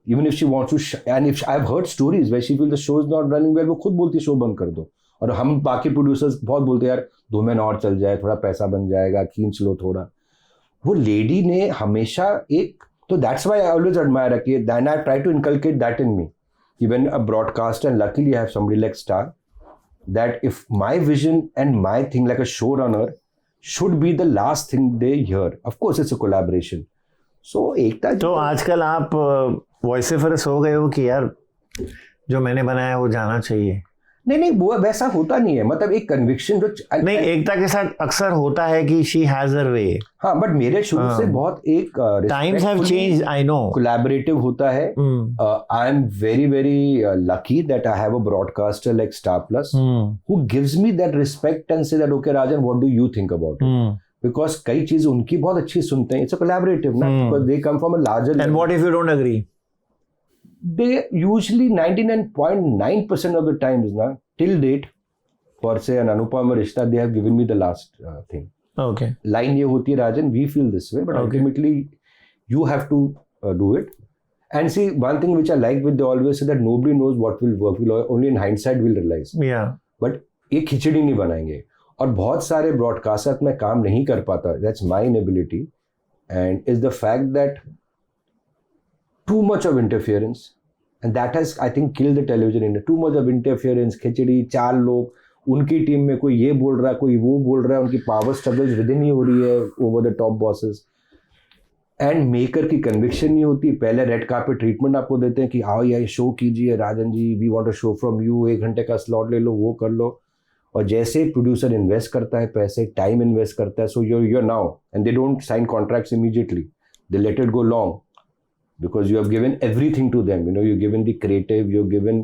even if she wants to and if I've heard stories where she feels the show is not running well, वो खुद बोलती है show बंद कर दो, और हम बाकी प्रोड्यूसर्स बहुत बोलते हैं यार 2 महीने और चल जाए, थोड़ा पैसा बन जाएगा, खींच लो थोड़ा। वो लेडी ने हमेशा एक, तो that's why I always admire कि then I try to inculcate that in me, even a broadcaster, and luckily I have somebody like Star, that if my vision and my thing like a showrunner should be the last thing they hear. Of course, it's a collaboration. So एकता तो आजकल आप वॉइसओवर्स हो गए हो कि यार जो मैंने बनाया वो जाना चाहिए? नहीं वो वैसा होता नहीं है, मतलब एक कन्विक्शन जो नहीं, एकता के साथ अक्सर होता है कि शी हैज हर वे. हाँ, बट मेरे शुरू से बहुत एक times have changed, I know. Collaborative होता है. I am very very lucky that I have a broadcaster like Star Plus who gives me that respect and say that okay Rajan, what do you think about it? Because कई चीजें उनकी बहुत अच्छी सुनते हैं. It's a collaborative ना, because they come from a larger. And what if you don't agree? They usually 99.9% of the times na till date for say an Anupama Rishta they have given me the last thing. Okay. Line ye hoti hai, Rajan, we feel this way, but ultimately you have to do it. And see, one thing which I like with they always say that nobody knows what will work. Only in hindsight we'll realize. Yeah. But एक खिचड़ी नहीं बनाएंगे. और बहुत सारे broadcaster में काम नहीं कर पाता. That's my inability, and is the fact that too much of interference, and that has I think killed the television industry. Too much of interference, खिचड़ी, 4 लोग उनकी टीम में, कोई ये बोल रहा है, कोई वो बोल रहा है, उनकी पावर स्ट्रगल्स विद इन ही हो रही है over the top bosses, and maker की कन्विक्शन नहीं होती. पहले रेड कार्पेट ट्रीटमेंट आपको देते हैं कि आओ यार शो कीजिए Rajan ji, we want a show from you, 1 घंटे का स्लॉट ले लो, वो कर लो. और जैसे प्रोड्यूसर इन्वेस्ट करता है पैसे, टाइम इन्वेस्ट करता है, सो you're now, and they don't sign contracts immediately, they let it go long. Because you have given everything to them, you've given the creative, you've given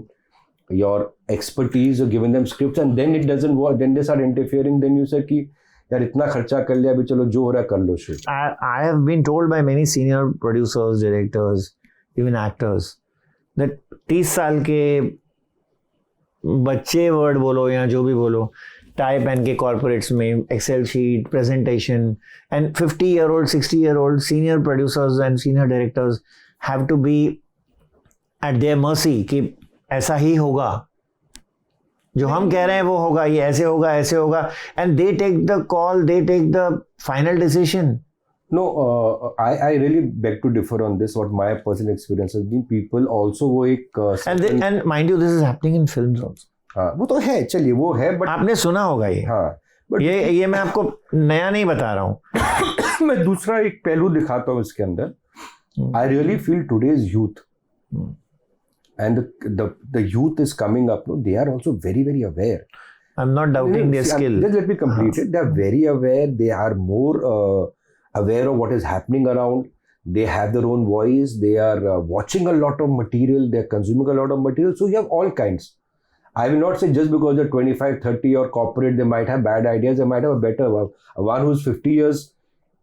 your expertise, you've given them scripts, and then it doesn't work, then they start interfering, then you say कि यार इतना खर्चा कर लिया, अभी चलो जो हो रहा है कर लो shoot. I have been told by many senior producers, directors, even actors that 30 साल के बच्चे वर्ड बोलो या जो भी बोलो, टाई पेन के कॉर्पोरेट्स में excel sheet presentation, and 50-year-old 60-year-old senior producers and senior directors have to be at their mercy कि ऐसा ही होगा, जो हम कह रहे हैं वो होगा, ये ऐसे होगा, and they take the call, they take the final decision. No, I really beg to differ on this. What my personal experience has been, people also वो एक and mind you, this is happening in films also. हाँ, वो तो है, चलिए वो है, but आपने सुना होगा ये. हाँ, बट ये मैं आपको नया नहीं बता रहा हूँ. मैं दूसरा एक पहलू दिखाता हूँ इसके अंदर. I really feel today's youth and the youth is coming up. No, they are also very very aware. I'm not doubting their skill. Just let me complete it. They are very aware. They are more aware of what is happening around. They have their own voice. They are watching a lot of material. They are consuming a lot of material. So you have all kinds. I will not say just because they're 25, 30 or corporate, they might have bad ideas. They might have a better one. One who's 50 years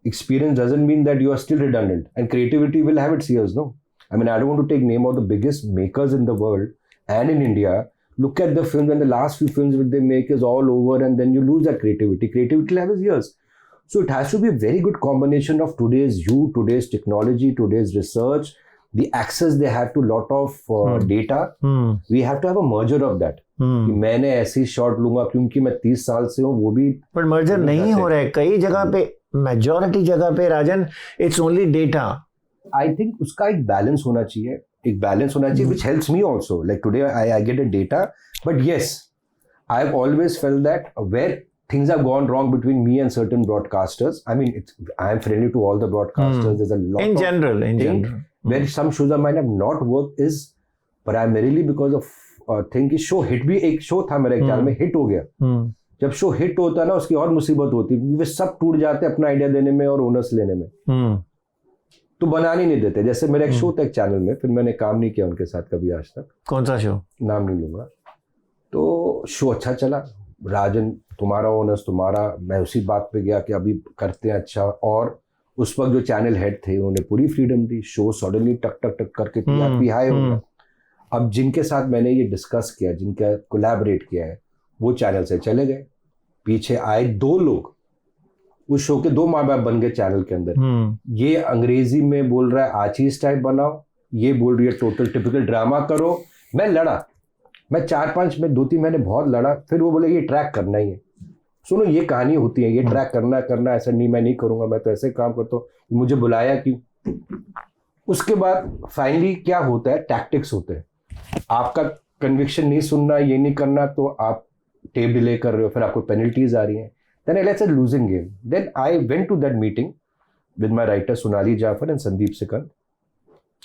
experience doesn't mean that you are still redundant. And creativity will have its years, no? I mean, I don't want to take name of the biggest makers in the world and in India. Look at the films, and the last few films that they make is all over, and then you lose that creativity. Creativity will have its years. So it has to be a very good combination of today's youth, today's technology, today's research, the access they have to lot of data. We have to have a merger of that. कि मैंने ऐसी shot लूंगा क्योंकि मैं 30 साल से हूँ, वो भी. पर मर्जर नहीं हो रहा है कई जगह पे, मेजॉरिटी जगह पे Rajan, it's only data. I think उसका एक बैलेंस होना चाहिए, which helps me also. Like today I get a data, but yes, I've always felt that where things have gone wrong between me and certain broadcasters. I mean, I am friendly to all the broadcasters. There's a lot in general where some shows might have not worked is primarily because of thing कि show hit भी. एक show था मेरे ख्याल में hit हो गया. जब शो हिट होता है ना, उसकी और मुसीबत होती है, वे सब टूट जाते हैं अपना आइडिया देने में और ओनर्स लेने में, तो बनाने नहीं देते. जैसे मेरा एक शो था एक चैनल में, फिर मैंने काम नहीं किया उनके साथ कभी आज तक. कौन सा शो? नाम नहीं लूंगा. तो शो अच्छा चला, राजन तुम्हारा ओनर्स तुम्हारा, मैं उसी बात पे गया कि अभी करते हैं अच्छा. और उस वक्त जो चैनल हेड थे उन्होंने पूरी फ्रीडम दी. शो सडनली टक टक टक करके टीआरपी हाई हो गया. अब जिनके साथ मैंने ये डिस्कस किया, जिनका कोलैबोरेट किया है, वो चैनल से चले गए. पीछे आए 2 लोग, उस शो के 2 माँ बाप बन गए चैनल के अंदर. ये अंग्रेजी में बोल रहा है आचीज टाइप बनाओ, ये बोल रही है टोटल टिपिकल ड्रामा करो. मैं लड़ा, मैं 4-5 में 2-3 महीने बहुत लड़ा. फिर वो बोले ये ट्रैक करना ही है. सुनो, ये कहानी होती है, ये ट्रैक करना ऐसा नहीं, मैं नहीं करूंगा, मैं तो ऐसे काम करता हूँ. मुझे बुलाया क्यों? उसके बाद फाइनली क्या होता है, टैक्टिक्स होते हैं. आपका कन्विक्शन नहीं सुनना, ये नहीं करना, तो आप टेप डिले कर रहे हो, फिर आपको पेनल्टीज आ रही हैं. Then I lets a losing game. Then I went to that meeting with my writer Sonali Jafar and Sandeep Sikand,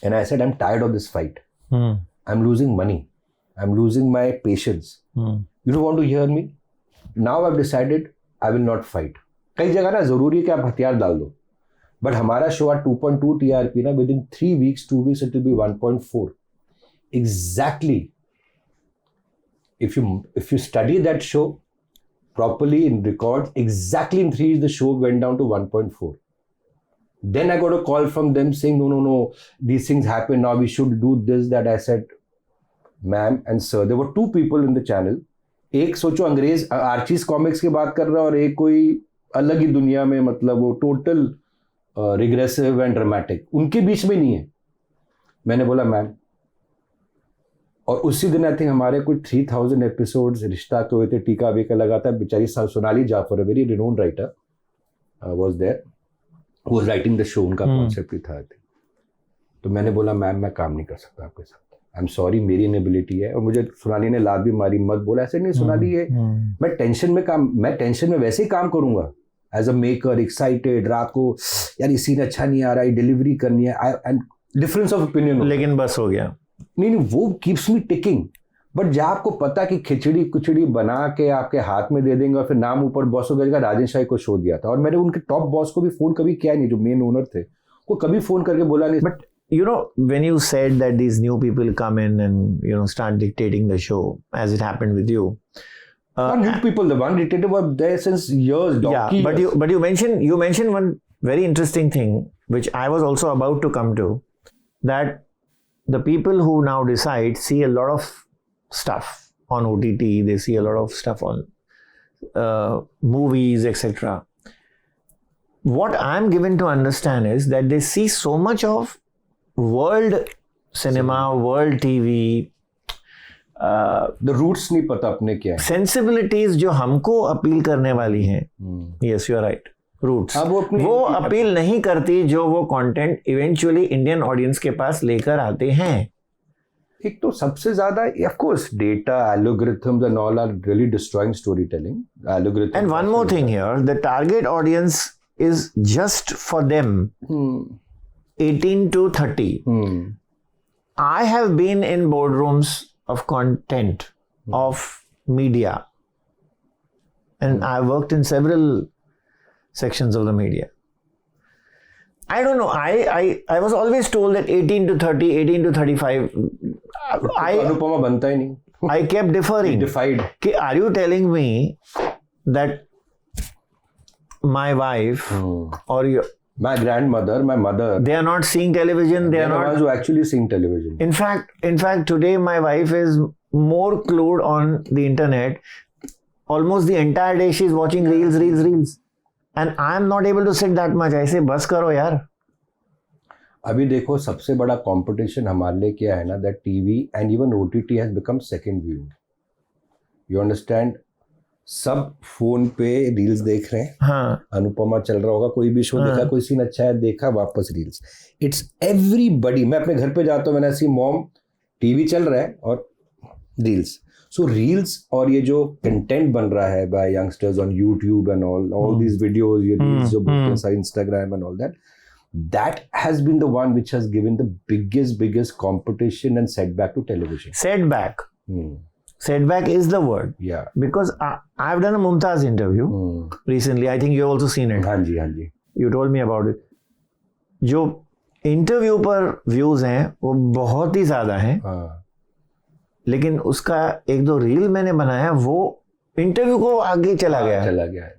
and I said, I'm tired of this fight. I'm losing money. I'm losing my patience. You don't want to hear me? Now I've decided I will not fight. कई जगह ना जरूरी है कि आप हथियार डाल दो, बट हमारा शो at 2.2 TRP ना, within 3 weeks, 2 weeks it will be 1.4. Exactly. If you study that show properly in records, exactly in 3 weeks the show went down to 1.4. Then I got a call from them saying, no, these things happen now, we should do this, that. I said, ma'am and sir, there were 2 people in the channel. एक सोचो अंग्रेज Archies comics की बात कर रहा है, और एक कोई अलग ही दुनिया में, मतलब वो टोटल रिग्रेसिव एंड ड्रामेटिक, उनके बीच में नहीं है. मैंने बोला मैम, और उसी दिन आई थिंक हमारे कुछ 3000 एपिसोड्स रिश्ता के हुए थे, टीका वीका लगा था. बेचारी Sonali Jafar, a very renowned writer, was there, who was writing the show. उनका कॉन्सेप्ट ही था. तो मैंने बोला मैम मैं काम नहीं कर सकता आपके साथ, आई एम सॉरी, मेरी इनेबिलिटी है. और मुझे सोनाली ने लात भी मारी, मत बोला. ऐसे नहीं सोनाली, ये मैं टेंशन में वैसे ही काम करूंगा एज अ मेकर, एक्साइटेड, रात को यार ये सीन अच्छा नहीं आ रहा है, डिलीवरी करनी है, एंड डिफरेंस ऑफ ओपिनियन, लेकिन बस हो गया. नहीं, वो कीप्स मी टिकिंग. बट जब आपको पता कि खिचड़ी बना के आपके हाथ में दे देंगे, और फिर नाम ऊपर बॉस हो गया, राजन शाही को शो दिया था, और मैंने उनके टॉप बॉस को भी फोन कभी किया नहीं, जो मेन ओनर थे, वो कभी फोन करके बोला नहीं. But you know, when you said that these new people come in and start dictating the show, as it happened with you, not new people, the one dictator were there since years. Yeah, but you mentioned one very interesting thing which I was also about to come to, that the people who now decide see a lot of stuff on OTT, they see a lot of stuff on movies, etc. What I'm given to understand is that they see so much of world cinema, world TV, the roots नहीं पता अपने क्या है, sensibilities जो हमको appeal करने वाली हैं. Yes, you are right. Roots वो अपील नहीं करती जो वो कंटेंट इवेंचुअली इंडियन ऑडियंस के पास लेकर आते हैं. एक तो सबसे ज्यादा of course data, algorithms and all are really destroying storytelling. Algorithms. And one more thing here, the target audience is just for them. 18 to 30. I have been in boardrooms of content, of media, and I worked in several sections of the media. I don't know, I was always told that 18 to 30, 18 to 35. Anupama बनता ही नहीं. I kept deferring. Defied. Are you telling me that my wife or my grandmother, my mother, they are not seeing television? They are not the ones who actually seeing television. In fact, today my wife is more glued on the internet. Almost the entire day she is watching reels, and I am not able to sit that much. ऐसे बस करो यार. अभी देखो सबसे बड़ा competition हमारे लिए क्या है ना, that TV and even OTT has become second viewing. You understand? सब फोन पे रील्स देख रहे हैं. हाँ. अनुपमा चल रहा होगा, कोई भी शो देखा, कोई सीन अच्छा है देखा, वापस रील्स. It's everybody. मैं अपने घर पे जाता हूँ, मैंने ऐसी मॉम, टीवी चल रहा है और रील्स. सो रील्स और ये जो कंटेंट बन रहा है by youngsters on YouTube and all these videos, ये रील्स जो बनते हैं Instagram and all that has been the one which has given the biggest competition and setback to television. Setback is the word. Yeah. Because I've done a Mumtaz interview recently. I think you've also seen it. हाँ जी. You told me about it. जो interview पर views हैं वो बहुत ही ज्यादा हैं. लेकिन उसका 1-2 रील मैंने बनाया, वो इंटरव्यू को आगे चला गया.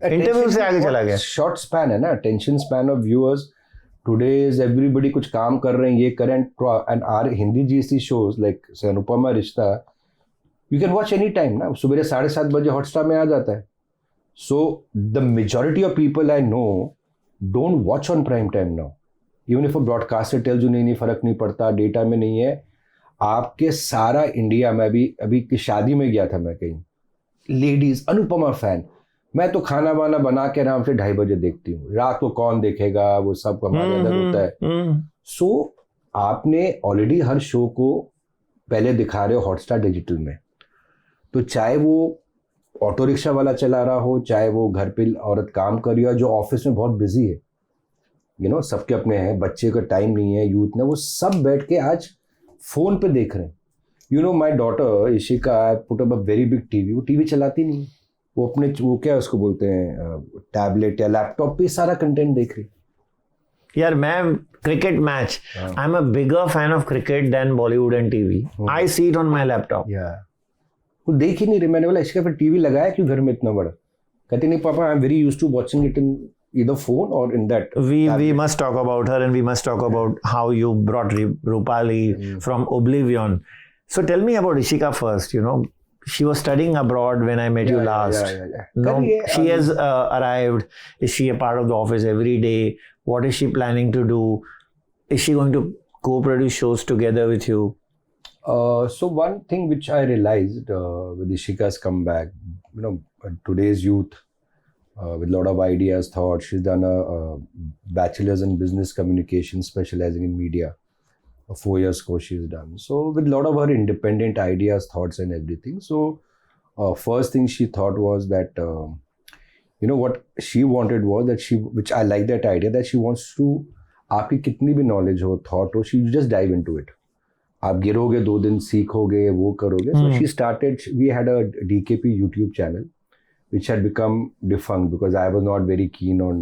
इंटरव्यू से आगे चला गया. शॉर्ट स्पैन है ना, attention span of viewers. Today's everybody कुछ काम कर रहे हैं, ये करें. And are Hindi GEC shows like Anupama, Rishta, you can watch any time ना. सुबह 7:30 बजे हॉटस्टार में आ जाता है. So the majority of people I know don't watch on prime time now. Even if a broadcaster tells you नहीं फर्क नहीं पड़ता, डेटा में नहीं है. आपके सारा इंडिया में अभी की शादी में गया था मैं कहीं, लेडीज अनुपमा फैन. मैं तो खाना वाना बना के आराम से 2:30 बजे देखती हूँ. रात को कौन देखेगा, वो सब हमारे अंदर होता है. सो आपने ऑलरेडी हर शो को पहले दिखा रहे हो हॉटस्टार डिजिटल में, तो चाहे वो ऑटो रिक्शा वाला चला रहा हो, चाहे वो घर पे औरत काम कर रही हो, जो ऑफिस में बहुत बिजी है, सबके अपने हैं, बच्चे का टाइम नहीं है, यूथ ने, वो सब बैठ के आज फोन पे देख रहे हैं. My daughter Ishika, I put up a very big TV, वो टीवी चलाती नहीं है, वो अपने वो क्या उसको बोलते हैं टैबलेट या लैपटॉप पे सारा कंटेंट देख रही. यार मैं cricket match, I am a bigger fan of cricket then Bollywood and TV. I see it on my laptop. वो देख ही नहीं रही. मैंने बोला इसका फिर टीवी लगाया क्यों घर में इतना बड़ा? कहती नहीं पापा, I am very used to watching it in either phone or in that. We must talk about her, and we must talk about how you brought Rupali from oblivion. So tell me about Ishika first. She was studying abroad when I met you last. No, she has arrived. Is she a part of the office every day? What is she planning to do? Is she going to co-produce shows together with you? So one thing which I realized with Ishika's comeback, today's youth, with a lot of ideas, thoughts. She's done a bachelor's in business communication, specializing in media. 4 years course she's done. So with a lot of her independent ideas, thoughts and everything. So first thing she thought was that, what she wanted was that which I like that idea, that she wants to, आपकी कितनी भी knowledge हो, thought हो, she just dive into it. आप गिरोगे 2 दिन सीखोगे, वो करोगे. So she started, we had a DKP YouTube channel, which had become defunct because I was not very keen on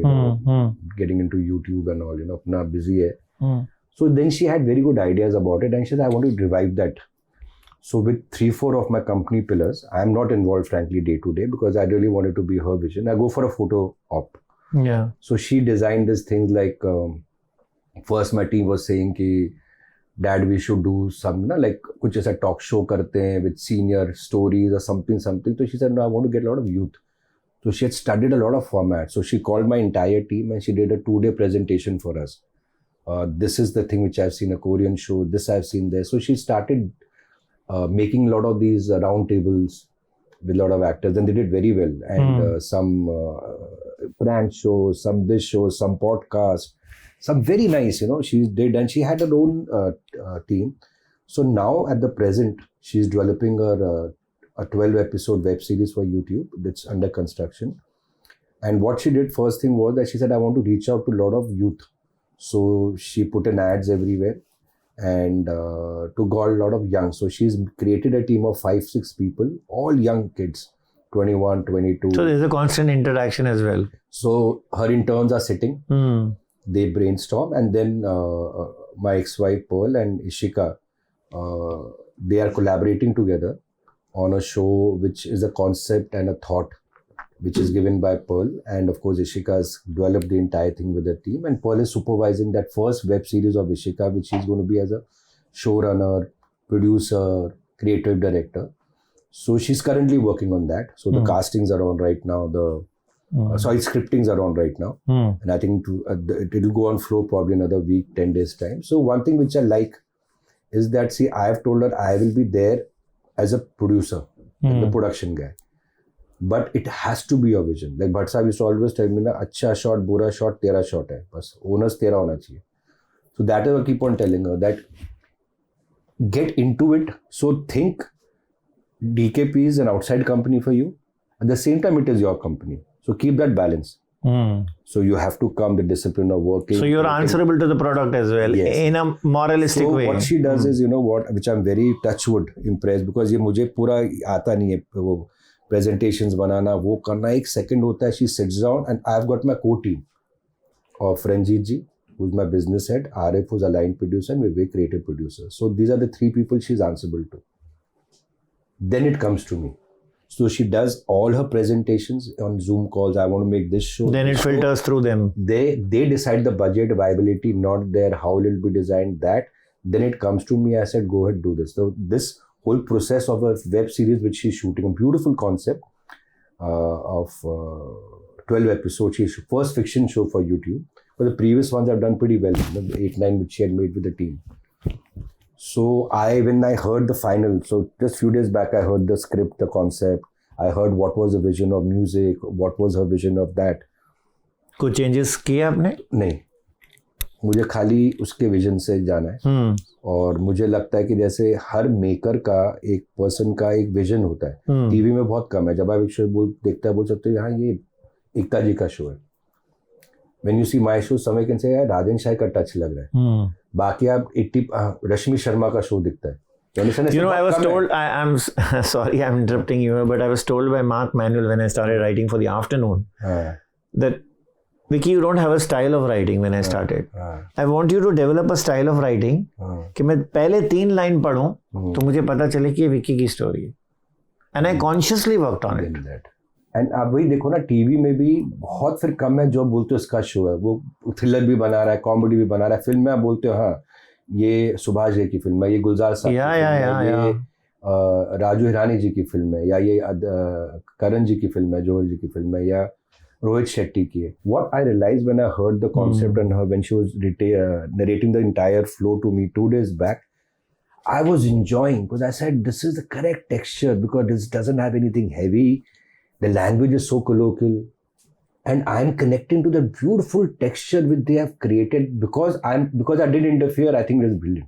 getting into YouTube and all, apna busy hai. So then she had very good ideas about it and she said, I want to revive that. So with 3-4 of my company pillars, I am not involved frankly day to day because I really wanted to be her vision. I go for a photo op. Yeah. So she designed these things like, first my team was saying ki, Dad, we should do some, like kuch aisa talk show karte hain with senior stories or something. So she said, no, I want to get a lot of youth. So she had studied a lot of formats. So she called my entire team and she did a 2-day presentation for us. This is the thing which I've seen, a Korean show, this I've seen there. So she started making a lot of these round tables with a lot of actors and they did very well. And some prank shows, some this shows, some podcasts. Some very nice, she did, and she had her own team. So now at the present, she's developing a 12-episode web series for YouTube that's under construction. And what she did first thing was that she said, I want to reach out to a lot of youth. So she put in ads everywhere and to got a lot of young. So she's created a team of 5-6 people, all young kids, 21, 22. So there's a constant interaction as well. So her interns are sitting. They brainstorm and then my ex-wife Pearl and Ishika, they are collaborating together on a show which is a concept and a thought which is given by Pearl, and of course Ishika has developed the entire thing with the team, and Pearl is supervising that first web series of Ishika, which she's going to be as a showrunner, producer, creative director. So she's currently working on that. So the castings are on right now, scriptings are on right now. And I think it'll go on flow probably another week, 10 days time. So one thing which I like is that, see, I have told her I will be there as a producer, the production guy. But it has to be your vision. Like Bhatt Sahib used to always tell me, na, अच्छा shot, बुरा shot, तेरा shot है. बस onus तेरा होना चाहिए. So that is I keep on telling her that get into it. So think DKP is an outside company for you. At the same time, it is your company. So keep that balance. So you have to come the discipline of working. So you're answerable to the product as well, yes, in a moralistic way. So what she does is, which I'm very touchwood impressed, because ये मुझे पूरा आता नहीं है वो presentations बनाना, वो करना एक second होता है. She sits down and I've got my co-team of Ranjit ji, who's my business head, Arif, who's a line producer, and Vivek, creative producer. So these are the 3 people she's answerable to. Then it comes to me. So she does all her presentations on Zoom calls. I want to make this show. Then it filters through them. They decide the budget, viability, not there, how it will be designed, that. Then it comes to me. I said, go ahead, do this. So this whole process of a web series which she's shooting, a beautiful concept of 12 episodes. She's first fiction show for YouTube. But the previous ones have done pretty well. The 8-9 which she had made with the team. So when I heard the final, so just few days back, I heard the script, the concept. I heard what was the vision of music, what was her vision of that. कुछ changes किए आपने? नहीं. मुझे खाली उसके vision से जाना है और मुझे लगता है कि जैसे हर मेकर का एक पर्सन का एक विजन होता है, टीवी में बहुत कम है। जब आप एक शो देखता है बोल सकते हो यहाँ ये एकता जी का शो है। When you see my show समय कैन से यार राजन शाह का टच लग रहा है। बाकी आप 80 रश्मि शर्मा का शो दिखता है। You know, I was told, I'm sorry, I'm interrupting you, but I was told by Mark Manuel when I started writing for the afternoon that, Vicky, you don't have a style of writing when I started. I want you to develop a style of writing कि मैं पहले 3 line पढूं तो मुझे पता चले कि ये विकी की स्टोरी है. And I consciously worked on it. And आप वही देखो ना, टीवी में भी बहुत फिर कम है जो बोलते हो इसका शो है, वो थ्रिलर भी बना रहा है, कॉमेडी भी बना रहा है। फिल्म में आप बोलते हो हाँ ये सुभाष जी की फिल्म है, ये गुलजार साहब ये राजू हिरानी जी की फिल्म है, या ये करण जी की फिल्म है, जौहर जी की फिल्म है, या रोहित शेट्टी की है। What I realise when I heard the concept and when she was narrating the entire flow to me 2 days back, I was enjoying because I said this is the correct texture because this doesn't have anything heavy. The language is so colloquial, and I'm connecting to the beautiful texture which they have created because I didn't interfere. I think it is brilliant.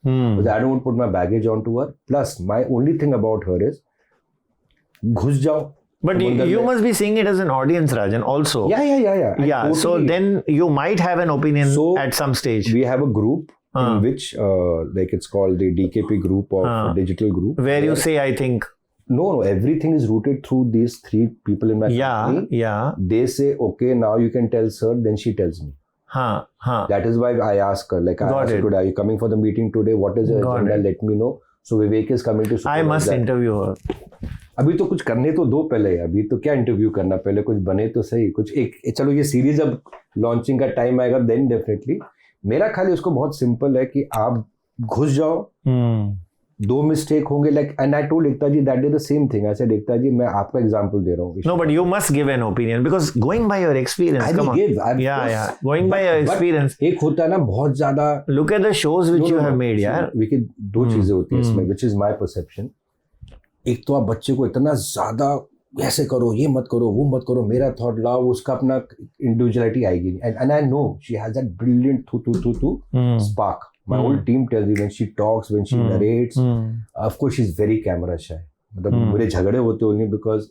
Because I don't want to put my baggage onto her. Plus, my only thing about her is घुस जाओ. But you must be seeing it as an audience, Rajan, also. Yeah. Totally. So then you might have an opinion at some stage. We have a group in which, like it's called the DKP group of digital group. Where you say, I think. No, everything is rooted through these 3 people in my company. Yeah. They say, okay, now you can tell sir, then she tells me. That is why I ask her, like, I asked her today, are you coming for the meeting today? What is your agenda? Let me know. So Vivek is coming to I must interview her. अभी तो कुछ करने तो दो पहले, अभी तो क्या इंटरव्यू करना, पहले कुछ बने तो सही, कुछ एक चलो ये सीरीज अब लॉन्चिंग का टाइम आएगा देन डेफिनेटली। मेरा खाली उसको बहुत सिंपल है कि आप घुस जाओ, 2 मिस्टेक होंगे, like and I told Ekta ji that is the same thing. I said Ekta ji मैं आपका एग्जांपल दे रहा हूं। No but you must give an opinion because going by your experience, come on, या गोइंग बाय योर एक्सपीरियंस। एक होता है ना बहुत ज्यादा, look at the shows which you have made यार। वी 2 चीजें होती है इसमें व्हिच इज माय परसेप्शन। एक तो आप बच्चे को इतना ज्यादा ऐसे करो, ये मत करो, वो मत करो, मेरा थॉट लाओ, उसका अपना इंडिविजुअलिटी आएगी। And I know she has that brilliant थू spark. My whole team tells me when she talks, when she narrates, of course she's very camera shy. मतलब मेरे झगड़े होते only because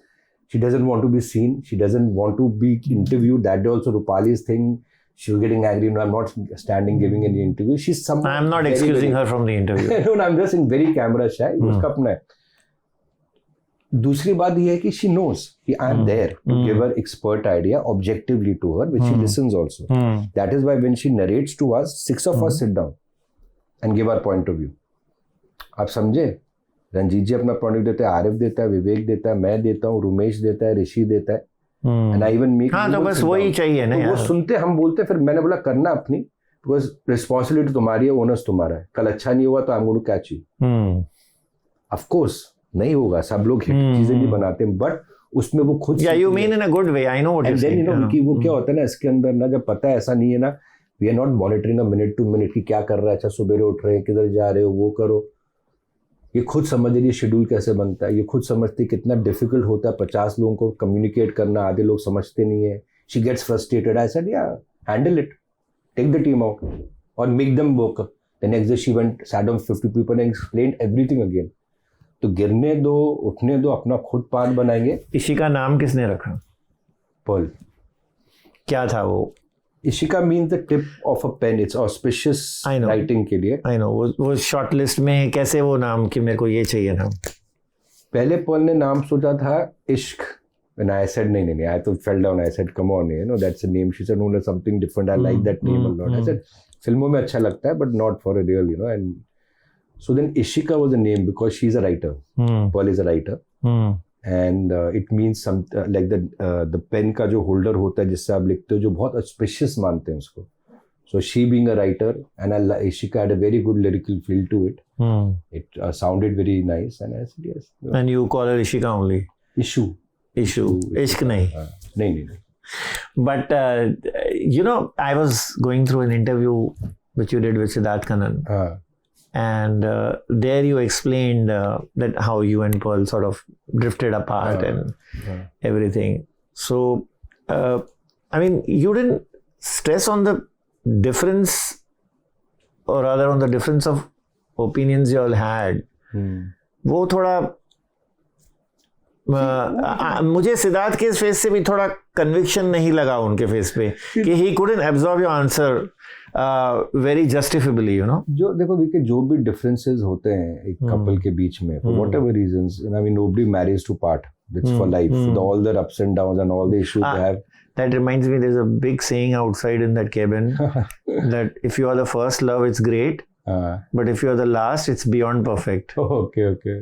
she doesn't want to be seen, she doesn't want to be interviewed. That day also Rupali's thing, she was getting angry. No, I'm not standing giving any interview. She's someone. I'm not excusing her from the interview. No, I'm just in very camera shy. उसका अपना है. दूसरी बात ये है कि she knows कि I'm there to give her expert idea objectively to her, which she listens also. That is why when she narrates to us, 6 of us sit down and give our point of view. आप समझे? रंजीत जी अपना point of view देता है, आरिफ देता है, विवेक देता है, मैं देता हूँ, रुमेश देता है, ऋषि देता है, एंड आई इवन मेक। हाँ तो बस वही चाहिए ना यार। वो सुनते हम बोलते, फिर मैंने बोला करना अपनी, बिकॉज रिस्पॉन्सिबिलिटी तुम्हारी है, ओनर्स तुम्हारा है। कल अच्छा नहीं हुआ तो I am going to catch you. Of course नहीं होगा, सब लोग चीजें नहीं बनाते, बट उसमें वो खुद। या you mean in a good way, I know what you saying. And then you know कि वो क्या होता है ना इसके अंदर ना, जब पता है ऐसा नहीं है ना, we are not monitoring a minute to minute कि क्या कर रहा है, अच्छा सुबह उठ रहे हैं, किधर जा रहे हो, वो करो। ये खुद समझ रही है शेड्यूल कैसे बनता है, ये खुद समझती है कितना डिफिकल्ट होता है 50 लोगों को कम्युनिकेट करना, आधे लोग समझते नहीं है। She gets frustrated. I said या handle it, take the team out और make them work. The next day she went, sat down 50 people and explained everything again. तो गिरने दो, उठने दो, अपना खुद पाथ बनाएंगे। इसी का नाम किसने रखा? पर्ल। क्या था वो? Ishika means the tip of a pen, it's auspicious writing के लिए। आई नो वो शॉर्ट लिस्ट में कैसे वो नाम कि मेरे को ये चाहिए नाम। पहले पर्ल ने नाम सोचा था इश्क, व्हेन आई सेड नहीं, आई तो fell down, I said come on, you know that's a name. She said no, something different, I like that name a lot. I said फिल्मों में अच्छा लगता है but not for a real, you know. And so then Ishika was a name because she is a writer, Pearl is a writer, and it means some like the pen का जो holder होता है जिससे आप लिखते हो, जो बहुत ऑस्पिशियस मानते हैं उसको। So she being a writer and Ishika had a very good lyrical feel to it, it sounded very nice and I said yes. And you call her Ishika only? Ishu, इश्क नहीं? नहीं। But you know, I was going through an interview which you did with Siddharth Kannan. And there you explained that how you and Pearl sort of drifted apart and everything. So, I mean, you didn't stress on the difference, or rather on the difference of opinions you all had, वो थोड़ा मुझे सिद्धार्थ के face से भी थोड़ा conviction नहीं लगा उनके फेस पे कि he couldn't absorb your answer very justifiably, you know. जो देखो वीके जो भी डिफरेंसेस होते हैं एक कपल के बीच में for whatever reasons, I mean nobody marries to part, it's for life, all the ups and downs and all the issues they have. That reminds me, there's a big saying outside in that cabin that if you are the first love, it's great, but if you are the last, it's beyond perfect. Okay.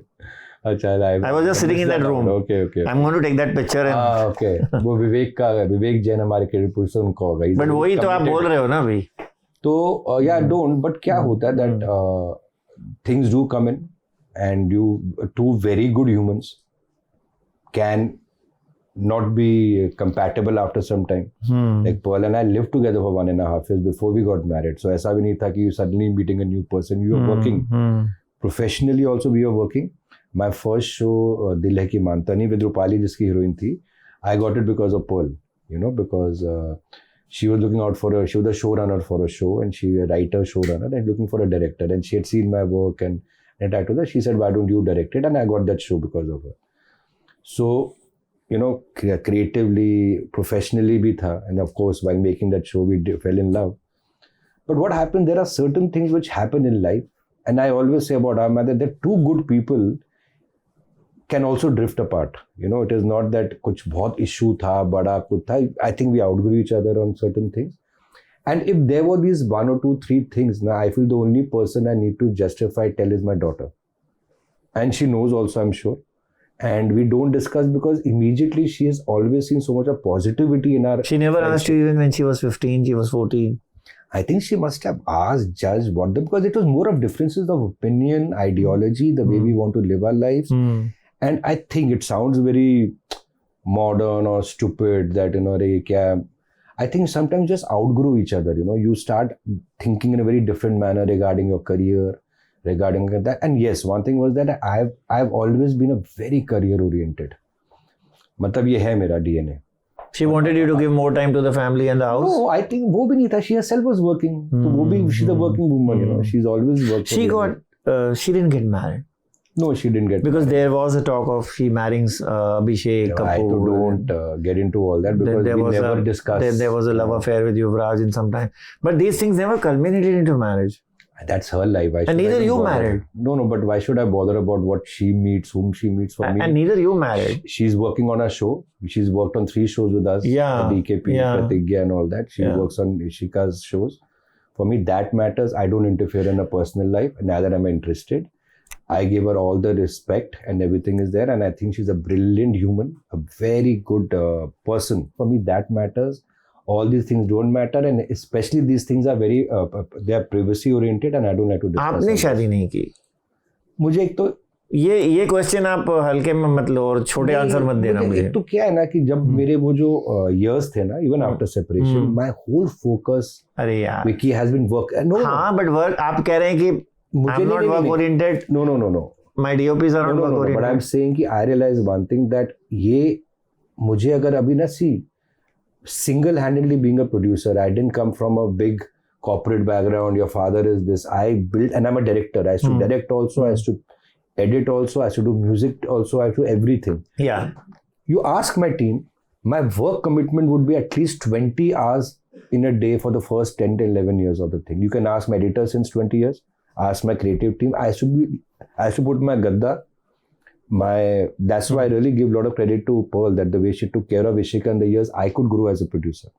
अच्छा, I was just sitting in that room. Okay. I'm going to take that picture and. Okay. वो विवेक का है, विवेक जैन हमारे credit producer, उनको होगा. But वही तो आप बोल रहे हो ना अभी. तो yeah, don't. But क्या होता है that things do come in, and you two very good humans can not be compatible after some time. Like Pearl and I lived together for 1.5 years before we got married. So ऐसा भी नहीं था कि you suddenly meeting a new person. We were working professionally also. We were working. My first show, Dil Hai Ki Mantani with Rupali, जिसकी heroine थी, I got it because of Pearl, you know, because she was looking out for she was the showrunner for a show, and she was a writer, showrunner, and looking for a director, and she had seen my work, and I told her, she said, why don't you direct it, and I got that show because of her. So, you know, creatively, professionally bhi tha, and of course, while making that show, we fell in love. But what happened, there are certain things which happen in life, and I always say about our mother, that two good people can also drift apart. You know, it is not that कुछ बहुत issue था, बड़ा कुछ था. I think we outgrew each other on certain things. And if there were these 1 or 2, 3 things, now I feel the only person I need to justify, tell is my daughter. And she knows also, I'm sure. And we don't discuss because immediately she has always seen so much of positivity in our. She never asked you even when she was 15, she was 14. I think she must have asked, judged, what the, because it was more of differences of opinion, ideology, the way we want to live our lives. And I think it sounds very modern or stupid that, you know, I think sometimes just outgrow each other, you know, you start thinking in a very different manner regarding your career, regarding that. And yes, one thing was that I've always been a very career oriented. मतलब ये है मेरा DNA. She wanted you to give more time to the family and the house? No, I think वो भी नहीं था. She herself was working. तो वो भी, she's a working woman, you know. She's always worked. She didn't get married. No, she didn't get because married. There was a talk of she marrying Abhishek Kapoor. I don't get into all that because we never discussed. There was a love affair with Yuvraj in some time. But these things never culminated into marriage. That's her life. And neither you married. No, but why should I bother about what she meets, whom she meets for me? And neither you married. She's working on a show. She's worked on 3 shows with us. Yeah. DKP, Pratigya and all that. She works on Ishika's shows. For me, that matters. I don't interfere in her personal life. Neither am I interested. I give her all the respect and everything is there. And I think she's a brilliant human, a very good person. For me, that matters. All these things don't matter, and especially these things are very they are privacy oriented, and I don't like to discuss. आपने शादी नहीं की. मुझे एक तो ये question आप हल्के में मत लो और छोटे आंसर मत देना मुझे. एक तो क्या है ना कि जब मेरे वो जो years थे ना, even after separation, my whole focus. अरे यार. Vicky has been work. No. हाँ, but work आप कह रहे हैं कि I'm not work oriented. No. My DOPs are not work oriented. But I'm saying कि I realize one thing that ये मुझे अगर अभी ना single-handedly being a producer, I didn't come from a big corporate background. Your father is this. I built, and I'm a director. I used to direct also. I used to edit also. I used to do music also. I used to do everything. Yeah. You ask my team, my work commitment would be at least 20 hours in a day for the first 10 to 11 years of the thing. You can ask my editor since 20 years. Ask my creative team. I used to put my gadda. That's why I really give a lot of credit to Pearl, that the way she took care of Ishika in the years I could grow as a producer.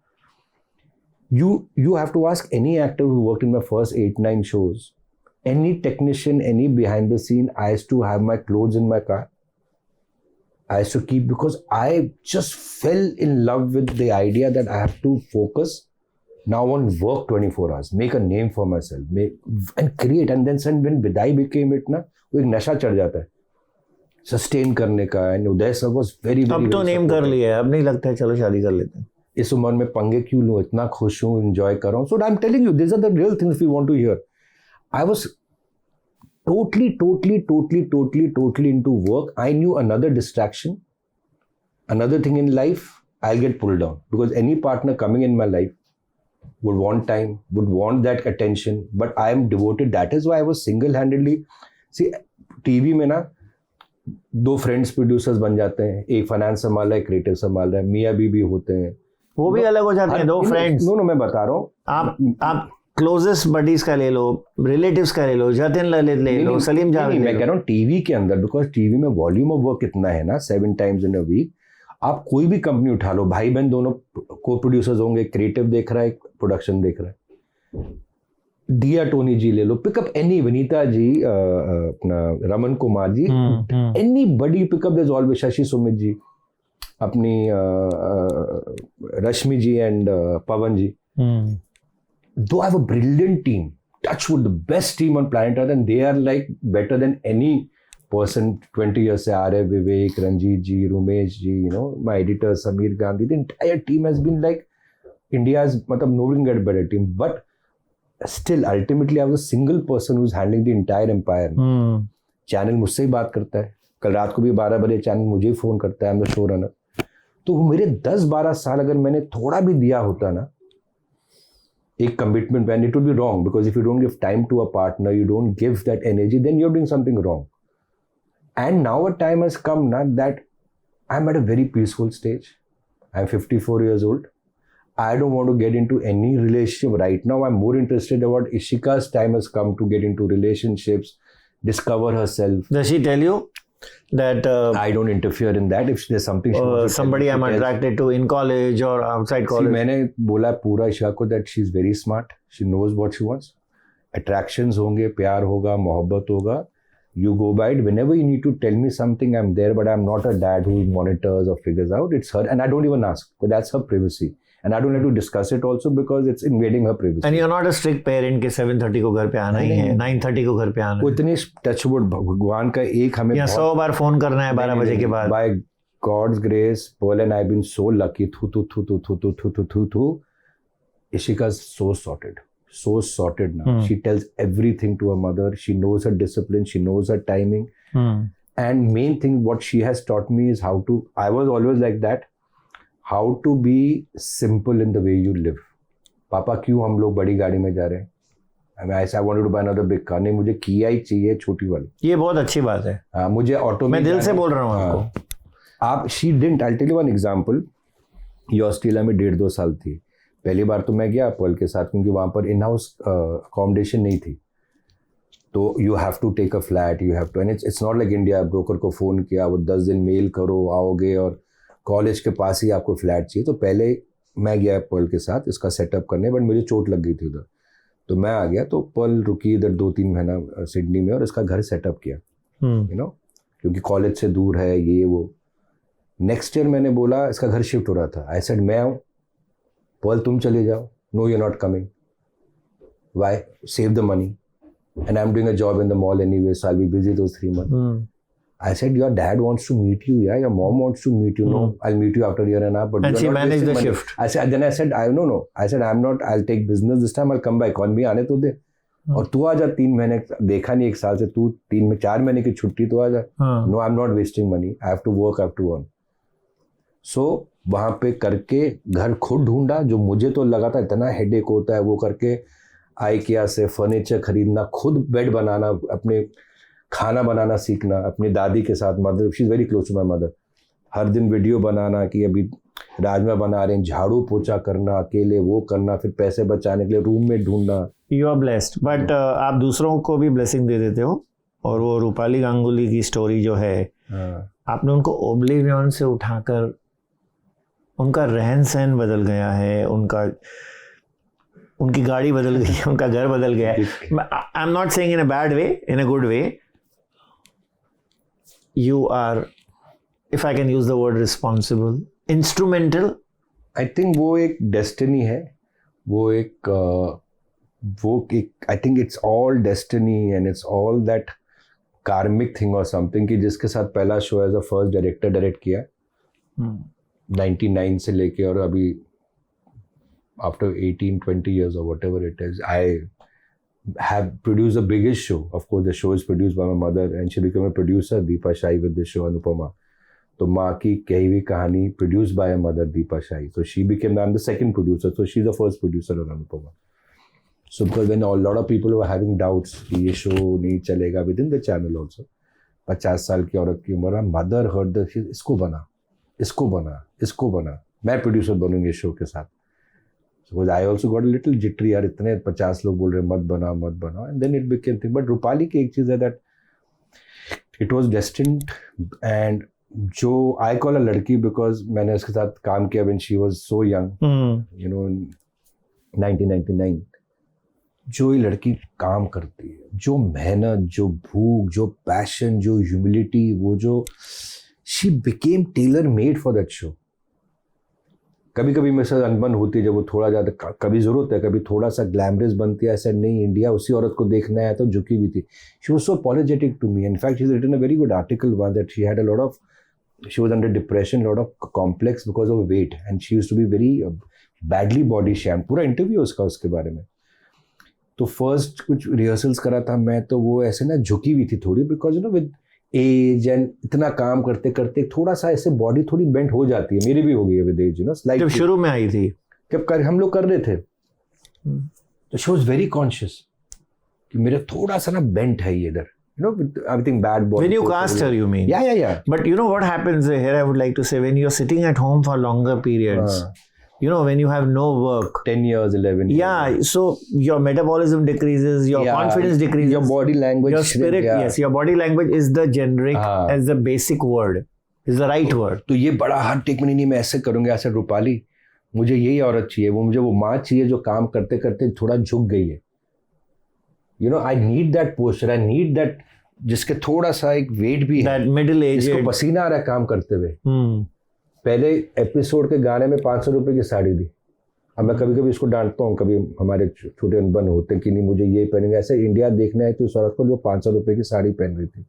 You have to ask any actor who worked in my first 8-9 shows, any technician, any behind the scene. I used to have my clothes in my car. I used to keep, because I just fell in love with the idea that I have to focus now on work 24 hours, make a name for myself, and create. And then when Bidai became it, ना वो एक नशा चढ़ जाता है sustain करने का. And Uday sir was very अब तो नेम कर लिया है, अब नहीं लगता है चलो शादी कर लेते हैं. इस उम्र में पंगे क्यों लूं, इतना खुश हूं, एंजॉय कर रहा हूं. So I am telling you, this are the real things we want to hear. I was totally into work. I knew another distraction, another thing in life, I'll get pulled down, because any partner coming in my life would want time, would want that attention, but I am devoted. That is why I was single-handedly, see, TV में ना 2 friends producers बन जाते हैं, एक finance संभाल रहा है, creative संभाल रहा है, मियाँ बीवी होते हैं, वो भी अलग हो जाते हैं 2 फ्रेंड्स। नो मैं बता रहा हूँ, आप क्लोजेस्ट बडीज का ले लो, रिलेटिव्स का ले लो, जतिन ललित ले लो, सलीम जावेद, मैं कह रहा हूँ टीवी के अंदर, बिकॉज टीवी में वॉल्यूम ऑफ वर्क इतना है ना, 7 times in a week। आप कोई भी कंपनी उठा लो, भाई बहन दोनों को प्रोड्यूसर्स होंगे, क्रिएटिव देख रहा है, प्रोडक्शन देख रहा है। दिया टोनी जी ले लो, पिकअप एनी, वनीता जी, अपना Raman Kumar ji, anybody pickup, there is always Shashi Sumit ji, अपनी Rashmi ji and Pavan ji. Though I have a brilliant team, touch with the best team on planet Earth, and they are like better than any person 20 years से आ रहे, विवेक, रंजीत जी, रुमेश जी, you know, my editor Samir Gandhi, the entire team has been like India's, मतलब no one get better team, but still ultimately I was a single person who's handling the entire empire. Channel मुझसे ही बात करता है, कल रात को भी 12 बजे चैनल मुझे ही फोन करता है, I'm the showrunner। तो मेरे 10-12 साल अगर मैंने थोड़ा भी दिया होता ना एक commitment, and it would be wrong, because if you don't give time to a partner, you don't give that energy, then you're doing something wrong. And now a time has come now that I'm at a very peaceful stage. I'm 54 years old. I don't want to get into any relationship right now. I'm more interested about Ishika's time has come to get into relationships, discover herself. Does she tell you that I don't interfere in that? If there's something she wants to somebody tell me, I'm attracted to in college or outside college? See, मैंने बोला पूरा ईशा को that she's very smart. She knows what she wants. Attractions होंगे, प्यार होगा, मोहब्बत होगा. You go by it. Whenever you need to tell me something, I'm there, but I'm not a dad who monitors or figures out. It's her, and I don't even ask, but that's her privacy. And I don't have to discuss it also because it's invading her privacy. And you're not a strict parent के 7:30 को घर पे आना ही है, 9:30 को घर पे आना है। इतने टचवुड भगवान का एक हमें 100 बार फोन करना है 12 बजे के बाद। By God's grace, Pearl and I have been so lucky. Thu. Ishika's so sorted now. She tells everything to her mother. She knows her discipline. She knows her timing. And main thing, what she has taught me is how to. I was always like that. How to be simple in the way you live. पापा क्यों हम लोग बड़ी गाड़ी में जा रहे हैं? I wanted to buy another big car. नहीं, मुझे किया ही चाहिए छोटी वाली। ये बहुत अच्छी बात है। हाँ, मुझे ऑटो में, मैं दिल से बोल रहा हूँ आपको। आप she didn't. I'll tell you one example. ये ऑस्ट्रेलिया में 1.5-2 साल थी। पहली बार तो मैं गया पर्ल के साथ, क्योंकि वहाँ पर इन हाउस अकोमोडेशन नहीं थी। तो you have to take a flat, you have to, and it's not like India, broker को फ़ोन किया, वो 10 दिन मेल करो, आओगे, और कॉलेज के पास ही आपको फ्लैट चाहिए। तो पहले मैं गया पर्ल के साथ इसका सेटअप करने, बट मुझे चोट लग गई थी उधर, तो मैं आ गया। तो पर्ल रुकी इधर 2-3 महीना सिडनी में, और इसका घर सेटअप किया, यू नो, क्योंकि कॉलेज से दूर है, ये वो। नेक्स्ट ईयर मैंने बोला, इसका घर शिफ्ट हो रहा था, आई सेड मैं आऊँ, पर्ल तुम चले जाओ, no you are not coming, why, save the money, and I am doing a job in the mall anyway, so I will be busy those 3 months. I said, your dad wants to meet you, yeah, your mom wants to meet you. No, I'll meet you after a year and a half. But and she managed the shift. I said, then I said, no. I said, I'm not, I'll take business this time, I'll come back. कौन भी आने तो दे, और तू आ जा 3 महीने, देखा नहीं 1 साल से, तू 4 महीने की छुट्टी तो आ जा। No, I'm not wasting money. I have to work, I have to earn. So वहाँ पे करके घर खुद ढूंढा, जो मुझे तो लगा था इतना हेडेक होता है, वो करके IKEA से फर्नीचर खरीदना, खुद बेड बनाना, अपने खाना बनाना सीखना, अपनी दादी के साथ, mother, she is very close to my mother, हर दिन वीडियो बनाना कि अभी राजमा बना रहे हैं, झाड़ू पोछा करना अकेले, वो करना, फिर पैसे बचाने के लिए रूममेट ढूंढना। यू आर ब्लेस्ड, बट आप दूसरों को भी ब्लेसिंग दे देते हो। और वो रूपाली गांगुली की स्टोरी जो है, आपने उनको ओब्लिवियन से उठाकर, उनका रहन सहन बदल गया है, उनकी गाड़ी बदल गई है, उनका घर बदल गया है। I am not saying in a bad way, in a good way. You are, if I can use the word responsible, instrumental. I think वो एक destiny है, I think it's all destiny and it's all that karmic thing or something, कि जिसके साथ पहला show as a first director direct किया 99 से लेके, और अभी after 18-20 years or whatever it is, I have produced the biggest show. Of course, the show is produced by my mother, and she became a producer, Deepa Shai, with the show Anupama. तो माँ की कही हुई कहानी produced by her mother Deepa Shai. So she became, I'm the second producer, so she's the first producer of Anupama. So because when a lot of people were having doubts कि ये show नहीं चलेगा within the channel also, 50 साल की औरत की उम्र, mother heard the इसको बना, मैं producer बनूंगी शो के साथ. So I also got a little jittery यार, इतने 50 लोग बोल रहे मत बना, and then it became thing. But Rupali की एक चीज़ है that it was destined, and जो I call a लड़की because मैंने उसके साथ काम किया when she was so young, you know, in 1999. जो ये लड़की काम करती है, जो मेहनत, जो भूख, जो पैशन, जो ह्यूमिलिटी, वो जो she became tailor made for that show. कभी कभी मेरे साथ अनबन होती है जब वो थोड़ा ज़्यादा, कभी ज़रूरत है, कभी थोड़ा सा ग्लैमरस बनती है, ऐसा नहीं इंडिया उसी औरत को देखना है, तो झुकी भी थी. She was so apologetic to me. In fact she has written a very good article one that she had a lot of, she was under depression, lot of complex because of weight, and she used to be very badly body shame. पूरा interview उसका उसके बारे में. तो first कुछ rehearsals करा था मैं, तो वो ऐसे ना झुकी हुई थी थोड़ी, because you know with age and इतना काम करते करते थोड़ा सा ऐसे बॉडी थोड़ी बेंट हो जाती है. मेरी भी हो गई है with age, you know. Like जब शुरू में आई थी, जब हम लोग कर रहे थे, तो शी वाज वेरी कॉन्शियस कि मेरा थोड़ा सा ना बेंट है ये इधर, you know, with everything bad body. When you cast her, you mean? Yeah. But you know what happens here, I would like to say, when you're sitting at home for longer periods, you know, when you have no work, 10 years, 11 years. Yeah, so your metabolism decreases, your confidence decreases, your body language, your spirit, yes, your body language is the generic, as the basic word, is the right word. तो ये बड़ा hard take में नहीं, मैं ऐसे करूँगा, ऐसे रूपाली, मुझे यही औरत चाहिए, वो मुझे वो माँ चाहिए जो काम करते करते थोड़ा झुक गई है. You know, I need that posture, I need that, जिसके थोड़ा सा एक वेट भी है, that middle age, जिसको पसीना आ रहा है काम करते हुए. पहले एपिसोड के गाने में 500 रुपये की साड़ी दी. अब मैं कभी कभी इसको डांटता हूँ, कभी हमारे छोटे अनबन होते हैं कि नहीं मुझे ये पहनेंगे, ऐसे इंडिया देखना है तो उस औरत को जो 500 रुपये की साड़ी पहन रही थी,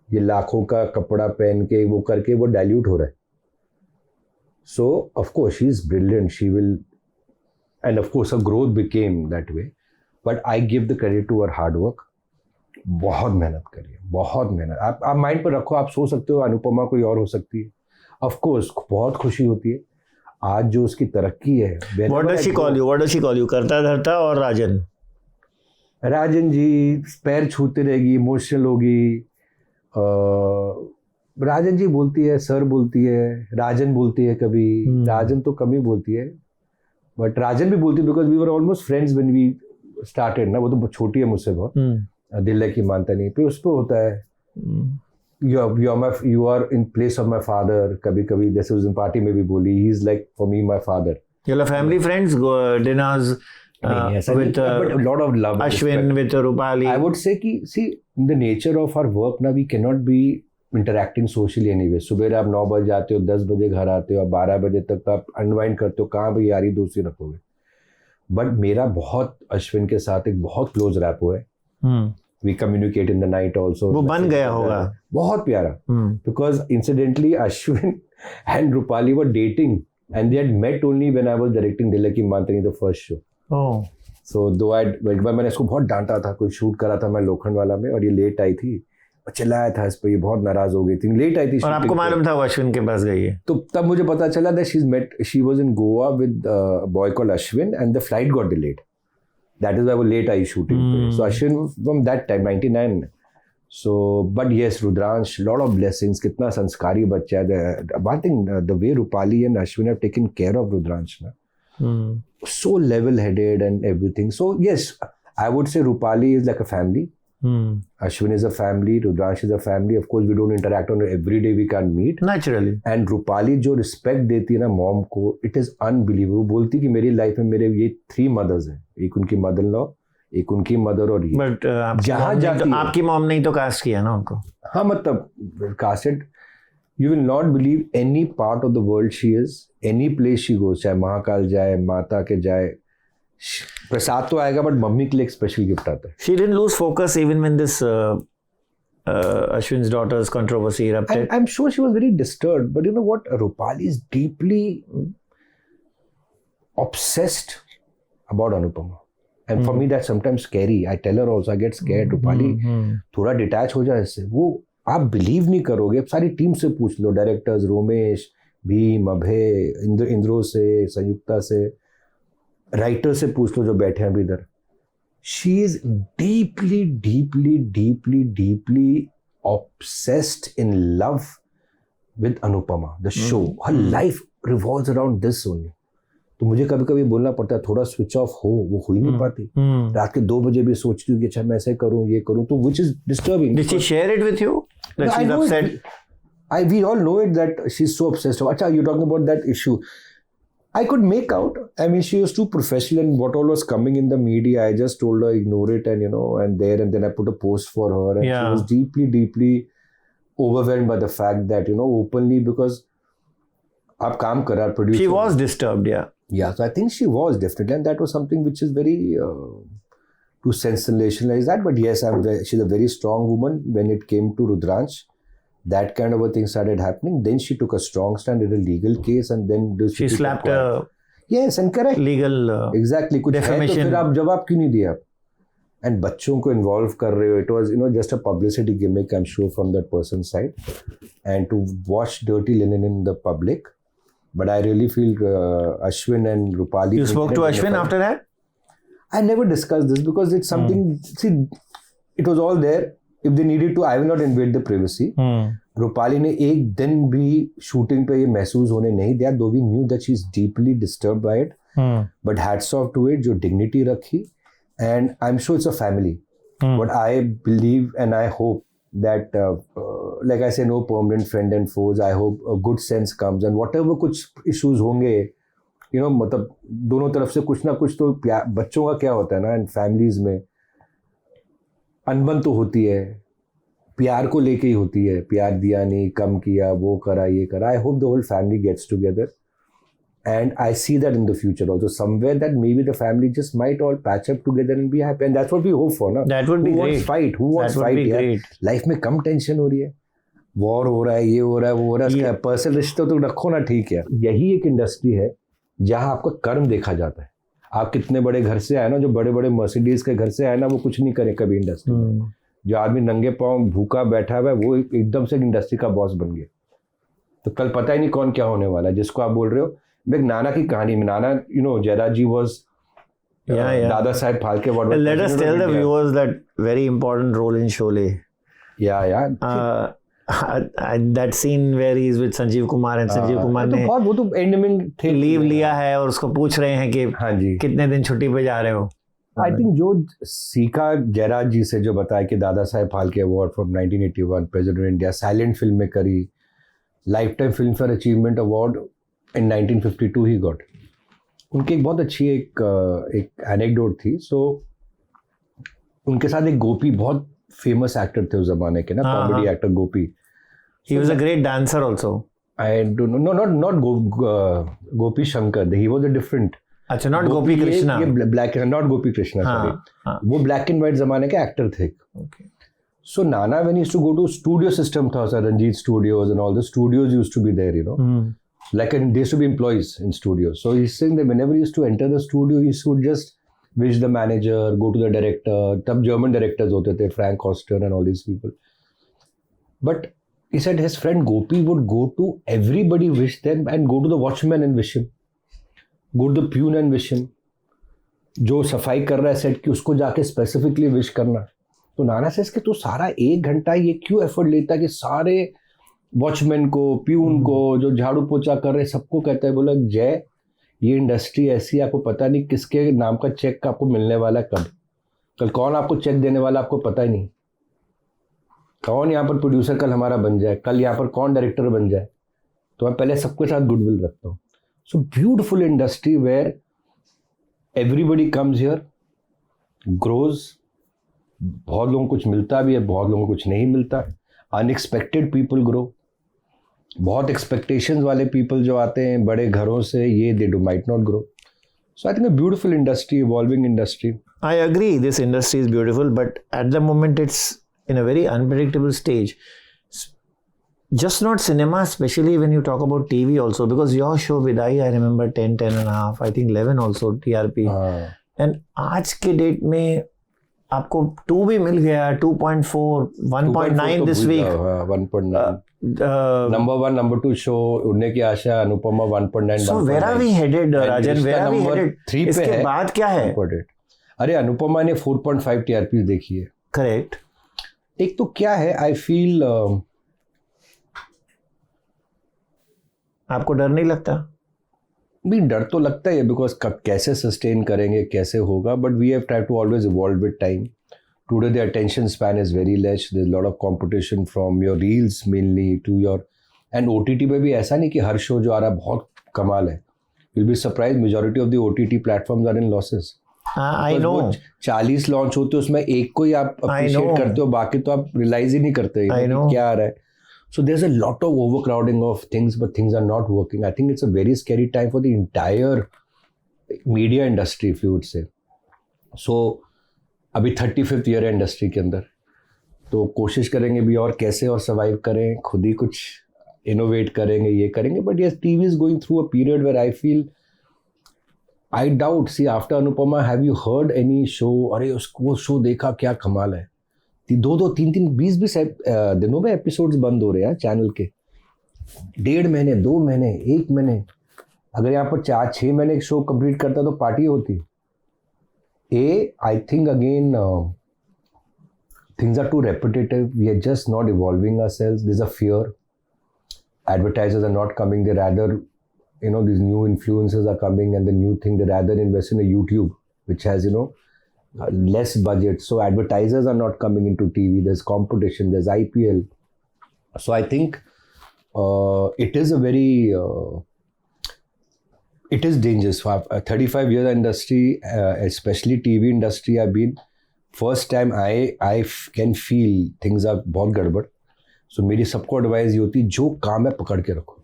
ये लाखों का कपड़ा पहन के वो करके वो डाइल्यूट हो रहा है. So of course she is brilliant, she will, and of course a growth became that way, but I give the credit to our hard work. बहुत मेहनत करिए, बहुत मेहनत. आप माइंड पर रखो, आप सोच सकते हो अनुपमा कोई और हो सकती है. ऑफ कोर्स बहुत खुशी होती है आज जो उसकी तरक्की है. What does she call you? करता धरता और राजन जी पैर छूते रहेगी, इमोशनल होगी. राजन जी बोलती है, सर बोलती है, राजन बोलती है कभी. राजन तो कम ही बोलती है, बट राजन भी बोलती है because we were almost friends when we started ना. वो तो छोटी है मुझसे बहुत, दिल की मानता नहीं. फिर उस पर होता है you are in place of my father. कभी जैसे उस दिन पार्टी में भी बोली, he is like for me my father. You have family friends, go dinners with but a lot of love, Ashwin, respect. with Rupali. I would say कि see the nature of our work ना, we cannot be interacting socially anyway. सुबह आप 9 बजे जाते हो, 10 बजे घर आते हो, 12 बजे तक आप अनवाइंड करते हो, कहाँ भी यारी दोस्ती रखोगे. बट मेरा बहुत अश्विन के साथ एक बहुत क्लोज रैपो है. We communicate in the night also. वो बन गया होगा. बहुत प्यारा. Because incidentally Ashwin and Rupali were dating and they had met only when I was directing Dil Ki Mantani, the first show. Oh. So though एक बार मैंने इसको बहुत डांटा था, कोई शूट करा था मैं लोखंड वाला में, और ये लेट आई थी, चिल्लाया था इस पर, ये बहुत नाराज हो गई थी, लेट आई थी. और आपको मालूम था वो अश्विन के पास गई है? तो तब मुझे पता चला that she was in Goa with a boy called Ashwin and the flight got delayed. That is why वो late I shooting. So Ashwin from that time 99. So but yes, Rudransh, lot of blessings. कितना संस्कारी बच्चा है. One thing, the way Rupali and Ashwin have taken care of Rudransh ना, so level-headed and everything. So yes, I would say Rupali is like a family. Ashwin is a family, Rudransh is a family. Of course, we don't interact on every day, we can't meet. Naturally. And Rupali जो respect देती है ना mom को, it is unbelievable. वो बोलती कि मेरी life में मेरे ये 3 mothers हैं, एक उनकी मदर इन लॉ, एक उनकी मदर और ये. बट जहाँ जाती है, आपकी मॉम ने तो कास्ट किया ना उनको. हाँ मतलब casted. You will not believe any part of the world she is, any place she goes, चाहे महाकाल जाए, माता के जाए, प्रसाद तो आएगा, बट मम्मी के लिए एक स्पेशल गिफ्ट आता है. She didn't lose focus even when this Ashwin's daughter's controversy erupted. I'm sure she was very disturbed, but you know what? Rupali is deeply obsessed about Anupama. And for me that's sometimes scary. I tell her also, I get scared. Rupali थोड़ा detach हो जाए इससे. वो आप believe नहीं करोगे, सारी team से पूछ लो, डायरेक्टर्स रोमेश, भीम, अभय, इंद्रो से, संयुक्ता से, राइटर से पूछ लो जो बैठे हैं अभी इधर. She is deeply obsessed in love with Anupama, the show. Her life revolves around this only. तो मुझे कभी कभी बोलना पड़ता है थोड़ा स्विच ऑफ हो, वो हो ही नहीं पाती. रात के 2 बजे भी सोचती हूँ कि अच्छा मैं ऐसे करूँ, ये करूँ, तो which is disturbing. Did she share it with you? That she's upset? We all know it that she's so obsessed. Acha, you're talking about that issue. I could make out. I mean, she was too professional and what all was coming in the media, I just told her ignore it and and then I put a post for her and she was deeply overwhelmed by the fact that, openly, because aap kaam kar raha producer. She was disturbed, yeah. Yeah, so I think she was definitely, and that was something which is very to sensationalize that. But yes, she's a very strong woman when it came to Rudransh. That kind of a thing started happening. Then she took a strong stand in a legal case, and then she slapped a yes and correct legal exactly कुछ है तो फिर आप जवाब क्यों नहीं दिया? And बच्चों को involve कर रहे हो. It was just a publicity gimmick, I'm sure, from that person's side, and to watch dirty linen in the public. But I really feel Ashwin and Rupali. You spoke to Ashwin after that? I never discussed this because it's something. See, it was all there. If they needed to, I will not invade the privacy. Rupali ने एक दिन भी shooting पे ये महसूस होने नहीं दिया, though we knew that she is deeply disturbed by it. But hats off to it, जो dignity रखी, and I'm sure it's a family. But I believe and I hope that, like I say, no permanent friend and foes. I hope a good sense comes and whatever कुछ issues होंगे, मतलब दोनों तरफ से कुछ ना कुछ तो बच्चों का क्या होता है ना, and families में अनबन तो होती है, प्यार को लेके ही होती है, प्यार दिया नहीं, कम किया, वो करा, ये करा. I hope the whole family gets together and I see that in the future also somewhere that may be the family just might all patch up together and be happy, and that's what we hope for ना. That would be great. Fight who wants fight? Life में कम tension हो रही है, war हो रहा है, ये हो रहा है, वो हो रहा है, पर्सनल रिश्ते तो रखो ना, ठीक है. यही एक इंडस्ट्री है जहाँ आपका कर्म देखा जाता है. आप कितने बड़े घर से आए ना, जो बड़े बड़े मर्सिडीज के घर से आए ना, वो कुछ नहीं करे कभी इंडस्ट्री में. जो आदमी नंगे पांव भूखा बैठा हुआ है, वो एकदम से इंडस्ट्री का बॉस बन गया. तो कल पता ही नहीं कौन क्या होने वाला है. जिसको आप बोल रहे हो, मैं नाना की कहानी में, नाना जयराज जी वाज दादा Saheb Phalke. Let us tell the viewers that very important role in Sholay. Yeah. That scene where he is with Sanjeev Kumar and Sanjeev Kumar ने वो तो एंड में थे, लीव लिया है और उसको पूछ रहे हैं कि हाँ जी कितने दिन छुट्टी पे जा रहे हो. आई थिंक जो सीखा जयराज जी से, जो बताया कि Dada Saheb Phalke award from 1981 president India, silent film में करी, lifetime Filmfare achievement award in 1952 he got. उनकी एक बहुत अच्छी एक एनेक्डोट थी. सो उनके साथ एक गोपी, बहुत फेमस एक्टर थे उस जमाने के ना, comedy actor Gopi. He was a great dancer also. I don't know, not Gopi Shankar. He was a different. अच्छा, not Gopi Krishna. ये black, not Gopi Krishna. Sorry. वो black and white जमाने के एक्टर थे. Okay. So Nana, when he used to go to studio system था, Ranjit Studios and all the studios used to be there, Like there used to be employees in studios. So he's saying that whenever he used to enter the studio, he would just wish the manager, go to the director. तब German directors होते थे, Frank Oster and all these people. But he said his friend Gopi would go to everybody, wish them, and go to the watchman and wish him. Go to the peon and wish him. जो सफाई कर रहा है set की, उसको जाके specifically wish करना. तो नाना से कि तू सारा 1 घंटा ये क्यों एफर्ट लेता कि सारे वॉचमैन को, प्यून को, जो झाड़ू पोछा कर रहे, सबको कहता है. बोला जय, ये इंडस्ट्री ऐसी है, आपको पता नहीं किसके नाम का चेक आपको मिलने वाला है, कब कल कौन आपको चेक देने वाला आपको पता ही नहीं. कौन यहाँ पर प्रोड्यूसर कल हमारा बन जाए, कल यहाँ पर कौन डायरेक्टर बन जाए. तो मैं पहले सबके साथ गुडविल रखता हूँ. So beautiful industry where everybody comes here, grows. बहुत लोगों को कुछ मिलता भी है, बहुत लोगों को कुछ नहीं मिलता. Unexpected people grow. बहुत एक्सपेक्टेशंस वाले पीपल जो आते हैं बड़े घरों से, ये they do might not grow. So I think a beautiful industry, evolving industry. I agree, this industry is beautiful, but at the moment it's in a very unpredictable stage. Just not cinema, especially when you talk about TV also, because your show Vidai, I remember 10 and a half, I think 11 also TRP. And आज के date में आपको 2 भी मिल गया, 2.4, 1.9 दिस वीक. 1.9. Number 1, number 2 show उड़ने की आशा, Anupama 1.9. So where are we headed, Rajan? Where are we headed? 3 पे इसके है. बाद क्या है? अरे अनुपमा ने 4.5 टीआरपी देखी है. करेक्ट. एक तो क्या है, आई फील आपको डर नहीं लगता? भी डर तो लगता है बिकॉज कैसे सस्टेन करेंगे, कैसे होगा, but we have try to always evolve with time. Today the attention span is very less. There is lot of competition from your reels mainly to your, and OTT पे भी ऐसा नहीं कि हर show जो आ रहा है बहुत कमाल है. Will be surprise, majority of the OTT platforms are in losses. I know. 40 launch होते हैं, उसमें एक को ही आप अप्रिशिएट करते हो, बाकी तो आप रियलाइज ही नहीं करते क्या आ रहा है. So there's a lot of overcrowding of things, but things are not working. I think it's a very scary time for the entire media industry, if you would say. So अभी 35th year है industry के अंदर, तो कोशिश करेंगे भी और कैसे और सर्वाइव करें, खुद ही कुछ इनोवेट करेंगे, ये करेंगे. But yes, TV is going through a period where I feel, I doubt, see after Anupama, have you heard any show, अरे उसको शो देखा क्या कमाल है. 2-2, 3-3, 20 दिनों में एपिसोड्स बंद हो रहे हैं चैनल के. 1.5 महीने, 2 महीने, 1 महीने. अगर यहाँ पर 4-6 महीने शो कंप्लीट करता तो पार्टी होती. I think again things are too repetitive. We are just not evolving ourselves. There is a fear. Advertisers are not coming. They rather, you know, these new influencers are coming, and the new thing, they rather invest in a YouTube which has, you know, less budget. So advertisers are not coming into TV. There's competition, there's IPL. So I think it is a very it is dangerous. For 35 years industry, especially TV industry, I've been first time I can feel things are बहुत गड़बड़. So मेरी सबको advice ये होती, जो काम है पकड़ के रखो,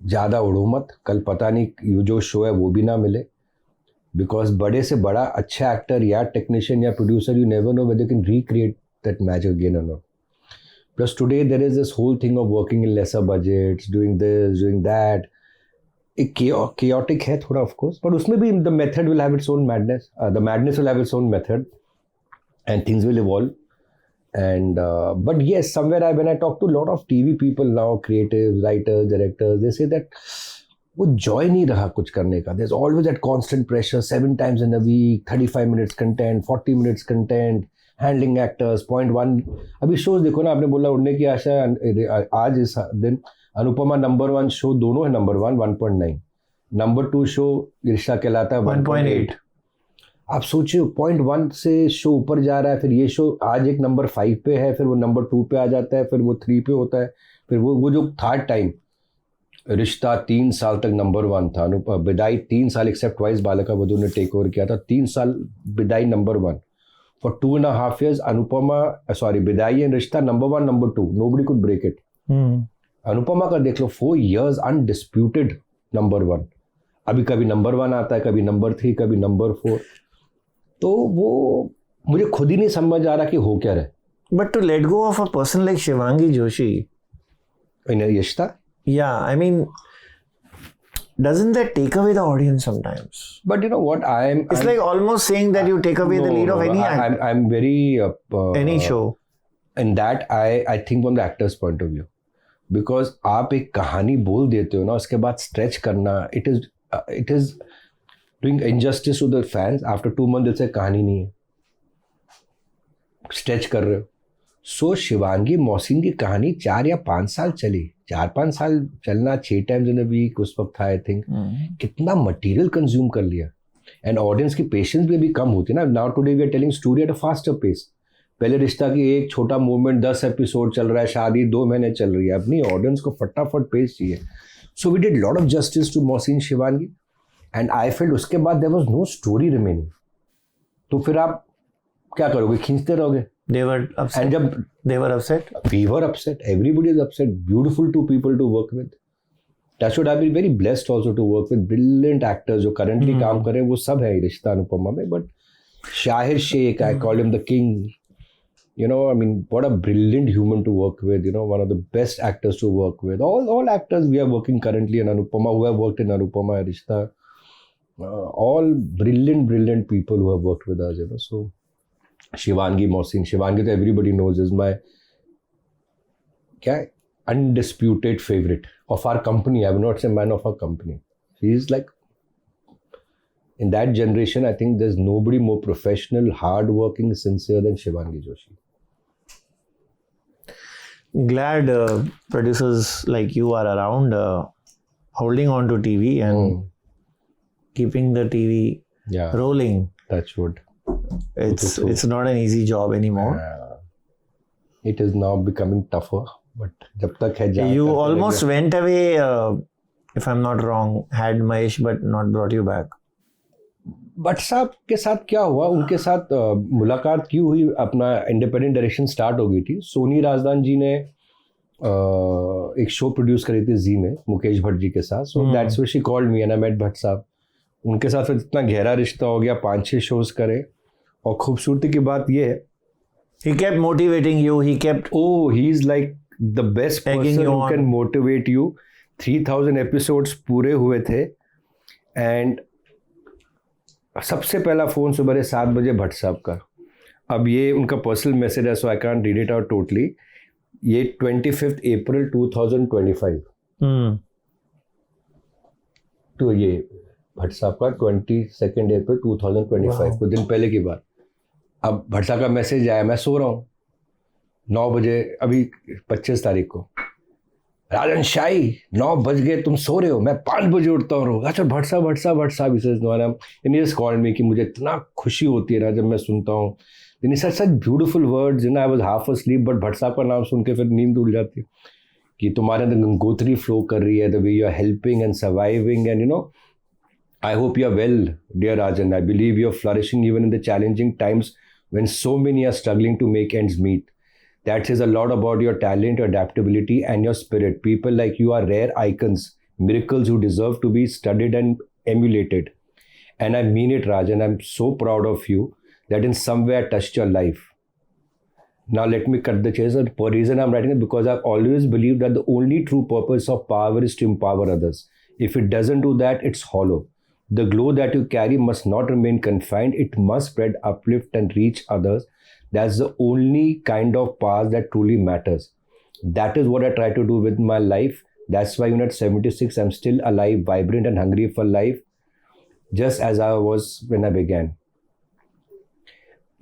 ज़्यादा उड़ो मत. कल पता नहीं जो शो है वो भी ना मिले. बिकॉज बड़े से बड़ा अच्छा एक्टर या टेक्नीशियन या producer, you never know whether can recreate that magic again और not. Plus today there is this whole thing of working in lesser budgets, doing this, doing that. एक chaotic है थोड़ा ऑफ कोर्स, बट उसमें भी the method will have its own madness. The madness will have its own method, and things will evolve. And but yes, somewhere when I talk to a lot of TV people now, creatives, writers, directors, they say that वो joy नहीं रहा कुछ करने का. There's always that constant pressure, 7 times in a week, 35 minutes content, 40 minutes content, handling actors, 0.1. अभी shows देखो ना, आपने बोला उड़ने की आशा, आज इस दिन अनुपमा नंबर 1 शो दोनों है, नंबर 1 1.9, नंबर 2 शो रिश्ता कहलाता है 1.8. आप सोचिए 0.1 से शो ऊपर जा रहा है, फिर ये शो आज एक नंबर 5 पे है, फिर वो नंबर 2 पे आ जाता है, फिर वो 3 पे होता है, फिर वो जो थर्ड टाइम रिश्ता 3 साल तक नंबर 1 था. बिदाई 3 साल, एक्सेप्ट ट्वाइस बालिका वधू ने टेक ओवर किया था, 3 साल Bidaai number 1. For 2.5 years Bidaai and Rishta number 1, number 2, nobody could break it. Anupama का देख लो 4 years अनडिस्प्यूटेड नंबर 1. अभी कभी नंबर 1 आता है, कभी नंबर 3, कभी नंबर 4. तो वो मुझे खुद ही नहीं समझ आ रहा कि हो क्या रहा है. But to let go of a person like Shivangi Joshi in यशता, yeah, I mean, doesn't that take away the audience sometimes? But you know what, it's like almost saying that you take away the lead of any actor. I'm very any show. In that I think from the actor's point of view, because आप एक कहानी बोल देते हो ना, उसके बाद stretch करना, it is doing injustice to the fans. After 2 months they'll say कहानी नहीं है, स्ट्रेच कर रहे हो. सो शिवांगी मोहसिन की कहानी 4 या 5 साल चली, 4-5 साल चलना, 6 टाइम्स इन अ वीक उस वक्त था. आई थिंक कितना मटेरियल कंज्यूम कर लिया, एंड ऑडियंस की पेशेंस भी अभी कम होती है ना. Now today we are telling story at a faster pace. पहले रिश्ता की एक छोटा मूवमेंट 10 एपिसोड चल रहा है, शादी 2 महीने चल रही है. अपनी ऑडियंस को फटाफट पेस चाहिए. So we did lot of justice to Mohsin Shivangi, and I felt उसके बाद there was no story remaining. तो फिर आप क्या करोगे, खींचते रहोगे. They were upset. And जब they were upset, we were upset. Everybody is upset. Beautiful 2 people to work with. That should have been very blessed also to work with brilliant actors जो currently काम कर रहे हैं. वो सब है रिश्ता अनुपमा में. But Shahir Sheikh, I called him the king. You know, I mean, what a brilliant human to work with. You know, one of the best actors to work with. All actors we are working currently in Anupama, who have worked in Anupama, Rishta, all brilliant people who have worked with us. You know, so Shivangi मौसिन, Shivangi तो everybody knows is my क्या undisputed favorite of our company. I will not say man of our company. She is like, in that generation, I think there's nobody more professional, hardworking, sincere than Shivangi Joshi. Glad producers like you are around, holding on to TV and keeping the TV Yeah, rolling. touch wood. It's not an easy job anymore. It is now becoming tougher, but जब तक है जहाँ You तक almost went away, if I'm not wrong, had Mahesh but not brought you back. Bhatt साहब के साथ क्या हुआ, उनके साथ मुलाकात क्यों हुई, अपना इंडिपेंडेंट डायरेक्शन स्टार्ट हो गई थी. सोनी राजदान जी ने एक शो प्रोड्यूस करी थी जी में मुकेश भट्ट जी के साथ. So that's when she called me and I met Bhatt साहब. उनके साथ फिर इतना गहरा रिश्ता हो गया, 5-6 शोज करे. और खूबसूरती की बात ये है, He kept motivating you. He kept he is like the best Egging person you who on. can motivate you. 3000 episodes पूरे हुए थे एंड सबसे पहला फ़ोन सुबह 7 बजे भट्ट साहब का. अब ये उनका पर्सनल मैसेज है, so I can't read it out totally. ये 25 अप्रैल 2025. तो ये भट्ट साहब का 22 अप्रैल 2025, कुछ दिन पहले की बात. अब भट्ट साहब का मैसेज आया, मैं सो रहा हूँ 9 बजे, अभी 25 तारीख को. राजन शाही 9 बज गए, तुम सो रहे हो, मैं 5 बजे उठता हूँ. अच्छा भट्ट साहब इस कॉल में कि मुझे इतना खुशी होती है ना जब मैं सुनता हूँ. यानी such beautiful words, I was half asleep, but Bhatt साहब का नाम सुन के फिर नींद उड़ जाती है कि तुम्हारे अंदर गंगोत्री फ्लो कर रही है, the way you are helping and surviving and I hope you are well, dear Rajan. I believe you are flourishing even in the challenging times when so many are struggling to make ends meet. That says a lot about your talent, your adaptability, and your spirit. People like you are rare icons, miracles who deserve to be studied and emulated. And I mean it, Rajan. I'm so proud of you that in some way I touched your life. Now let me cut the chase. The reason I'm writing it because I've always believed that the only true purpose of power is to empower others. If it doesn't do that, it's hollow. The glow that you carry must not remain confined. It must spread, uplift, and reach others. That's the only kind of power that truly matters. That is what I try to do with my life. That's why even at 76, I'm still alive, vibrant, and hungry for life, just as I was when I began.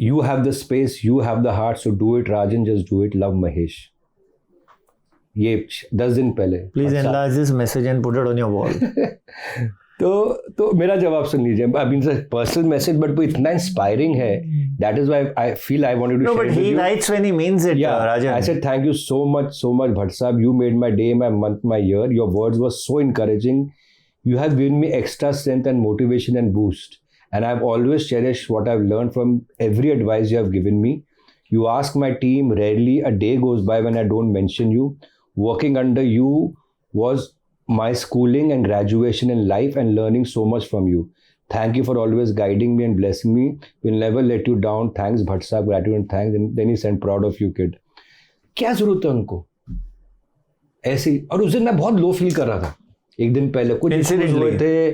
You have the space, you have the heart, so do it, Rajan. Just do it. Love, Mahesh. ये 10 दिन पहले. Please enlarge this message and put it on your wall. तो मेरा जवाब सुन लीजिए. I mean personal message, but वो इतना इंस्पायरिंग है. That is why I feel I wanted to No, but he writes when he means it, Rajan. I said thank you so much Bhatt Sahab. You made my day, my month, my year. Your words were so encouraging. You have given me extra strength and motivation and boost. And I've always cherished what I've learned from every advice you have given me. You ask my team, rarely a day goes by when I don't mention you. Working under you was my schooling and graduation in life and learning so much from you. Thank you for always guiding me and blessing me. We'll never let you down. Thanks, Bhatt Sahab. Gratitude and thanks. And then he sent proud of you, kid. क्या जरूरत है उनको ऐसी. और उस दिन मैं बहुत लो फील कर रहा था. एक दिन पहले कुछ issues हुए थे,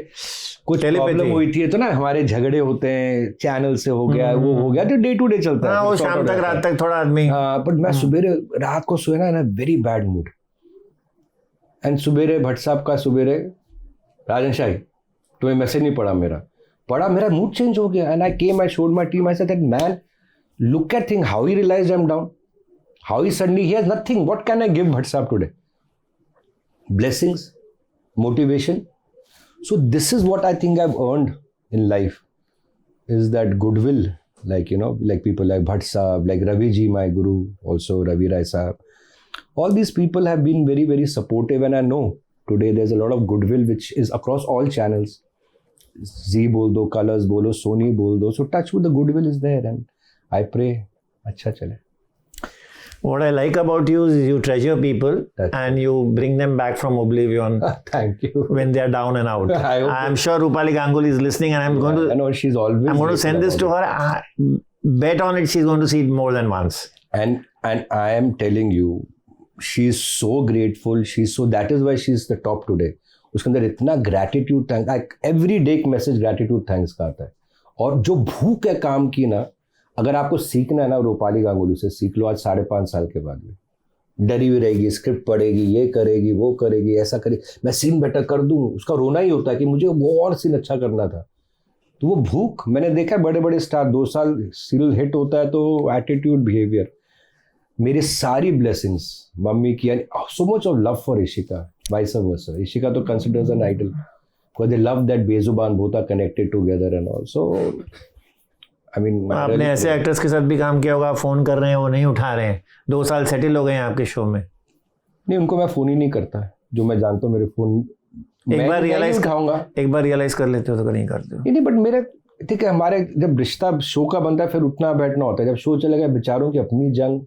कुछ प्रॉब्लम हुई थी. तो ना हमारे झगड़े होते हैं, चैनल से हो गया, वो हो गया, तो डे टू डे चलता है. वो शाम तक रात तक थोड़ा आदमी. बट मैं सुबह रात को सोया ना, in very bad mood. And सुबेरे भट्ट साहब का सुबेरे, राजन शाही तुम्हें मैसेज नहीं पढ़ा मेरा मूड चेंज हो गया. And I came, I showed my team, I said that man, look at thing, how he realised I am down, how he suddenly he has nothing. What can I give Bhatt Sahab today? Blessings, motivation. So this is what I think I have earned in life, is that goodwill, like like people like Bhatt Sahab, like Ravi ji, my guru, also Ravi Rai Sahab. All these people have been very, very supportive, and I know today there's a lot of goodwill which is across all channels. Zee bol do, Colors bolo, Sony bol do. So touch with the goodwill is there, and I pray अच्छा चले. What I like about you is you treasure people and you bring them back from oblivion. Thank you. When they are down and out. I'm sure Rupali Ganguly is listening, and I'm going to. I know she's always. I'm going to send this to her. Bet on it, she's going to see it more than once. And I am telling you, she's so grateful. That is why she's the top today. उसके अंदर इतना gratitude thanks, every day एक message gratitude thanks का आता है. और जो भूख है काम की ना, अगर आपको सीखना है ना रूपाली गांगुली से, सीख लो आज 5.5 साल के बाद में। डरी हुई रहेगी, स्क्रिप्ट पढ़ेगी, ये करेगी, वो करेगी, ऐसा करेगी, मैं सीन बेटर कर दूं, उसका रोना ही होता है कि मुझे वो और सीन अच्छा करना था। तो वो भूख, मैंने देखा है बड़े बड़े स्टार 2 साल सीरियल हिट होता है तो एटीट्यूड, बिहेवियर। मेरी सारी ब्लेसिंग्स मम्मी की, so much of love for Ishika, vice versa. Ishika तो considers an idol because they love that बेजुबान, both are connected together and also. I mean आपने ऐसे एक्टर्स के साथ भी काम किया होगा, फोन कर रहे हैं वो नहीं उठा रहे हैं, 2 साल सेटल हो गए हैं आपके शो में। नहीं, उनको मैं फोन ही नहीं करता, जो मैं जानता हूँ मेरे फोन एक बार रियलाइज उठाऊंगा, एक बार रियलाइज कर लेते हो तो नहीं करते हो। नहीं, बट मेरे ठीक है, हमारे जब रिश्ता शो का बनता है फिर उठना बैठना होता है। जब शो चलेगा बेचारों की अपनी जंग,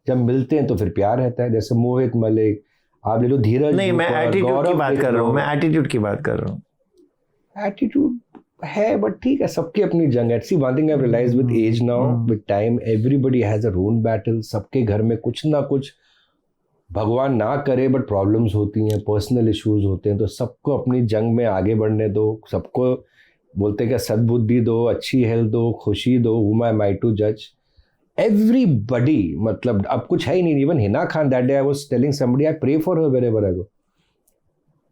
जब मिलते हैं तो फिर प्यार रहता है। जैसे मोहित मलिक, आप ले लो धीरज, नहीं, मैं एटीट्यूड की बात कर रहा हूँ, मैं एटीट्यूड की बात कर रहा हूँ। एटीट्यूड है बट ठीक है, सबकी अपनी जंग है। See one thing I realise with age now, with time, everybody has a own battle. सबके घर में कुछ ना कुछ, भगवान ना करे बट प्रॉब्लम्स होती हैं, पर्सनल इश्यूज होते हैं, तो सबको अपनी जंग में आगे बढ़ने दो। सबको बोलते हैं कि सद्बुद्धि दो, अच्छी हेल्थ दो, खुशी दो, whom am I to judge? Everybody, मतलब अब कुछ है ही नहीं। Even Hina Khan, that day I was telling somebody, I pray for her wherever I go,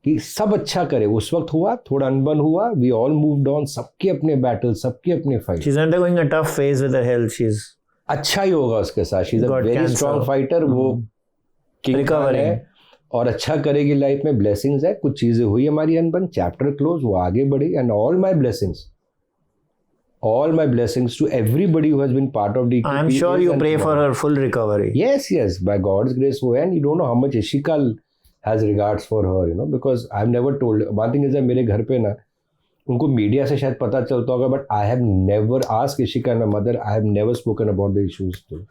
कि सब अच्छा करे। उस वक्त हुआ, थोड़ा अनबन हुआ, वी ऑल मूव्ड ऑन, सबके अपने बैटल, सबके अपने fight. She is undergoing a tough phase with her health, she is अच्छा ही होगा उसके साथ, she is a very strong fighter, वो रिकवर है और अच्छा करेगी लाइफ में। ब्लेसिंग्स है, कुछ चीजें हुई हमारी अनबन, चैप्टर क्लोज, वो आगे बढ़ी। And all my blessings to everybody who has been part of DKP. I'm sure you pray for her full recovery. Yes, by God's grace वो है, and you don't know how much Ishika has regards for her, you know, because I've never told. One thing is that मेरे घर पे ना, उनको media से शायद पता चलता होगा, but I have never asked Ishika and my mother, I have never spoken about the issues to.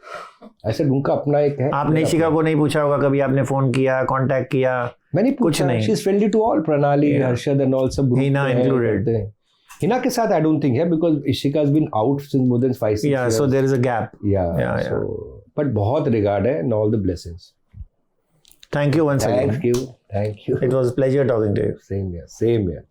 I said उनका अपना एक है। आपने इशिका को नहीं पूछा होगा कभी, आपने फोन किया, कांटेक्ट किया? मैंने कुछ नहीं। She is friendly to all, Pranali, Harshad and all, सब Hina included. हिना के साथ I don't think है, because Ishika has been out since more than 5-6 years. Yeah, so there is a gap. Yeah. So, but बहुत regard है and all the blessings. Thank you once again. Thank you. It was a pleasure talking to you. Same here.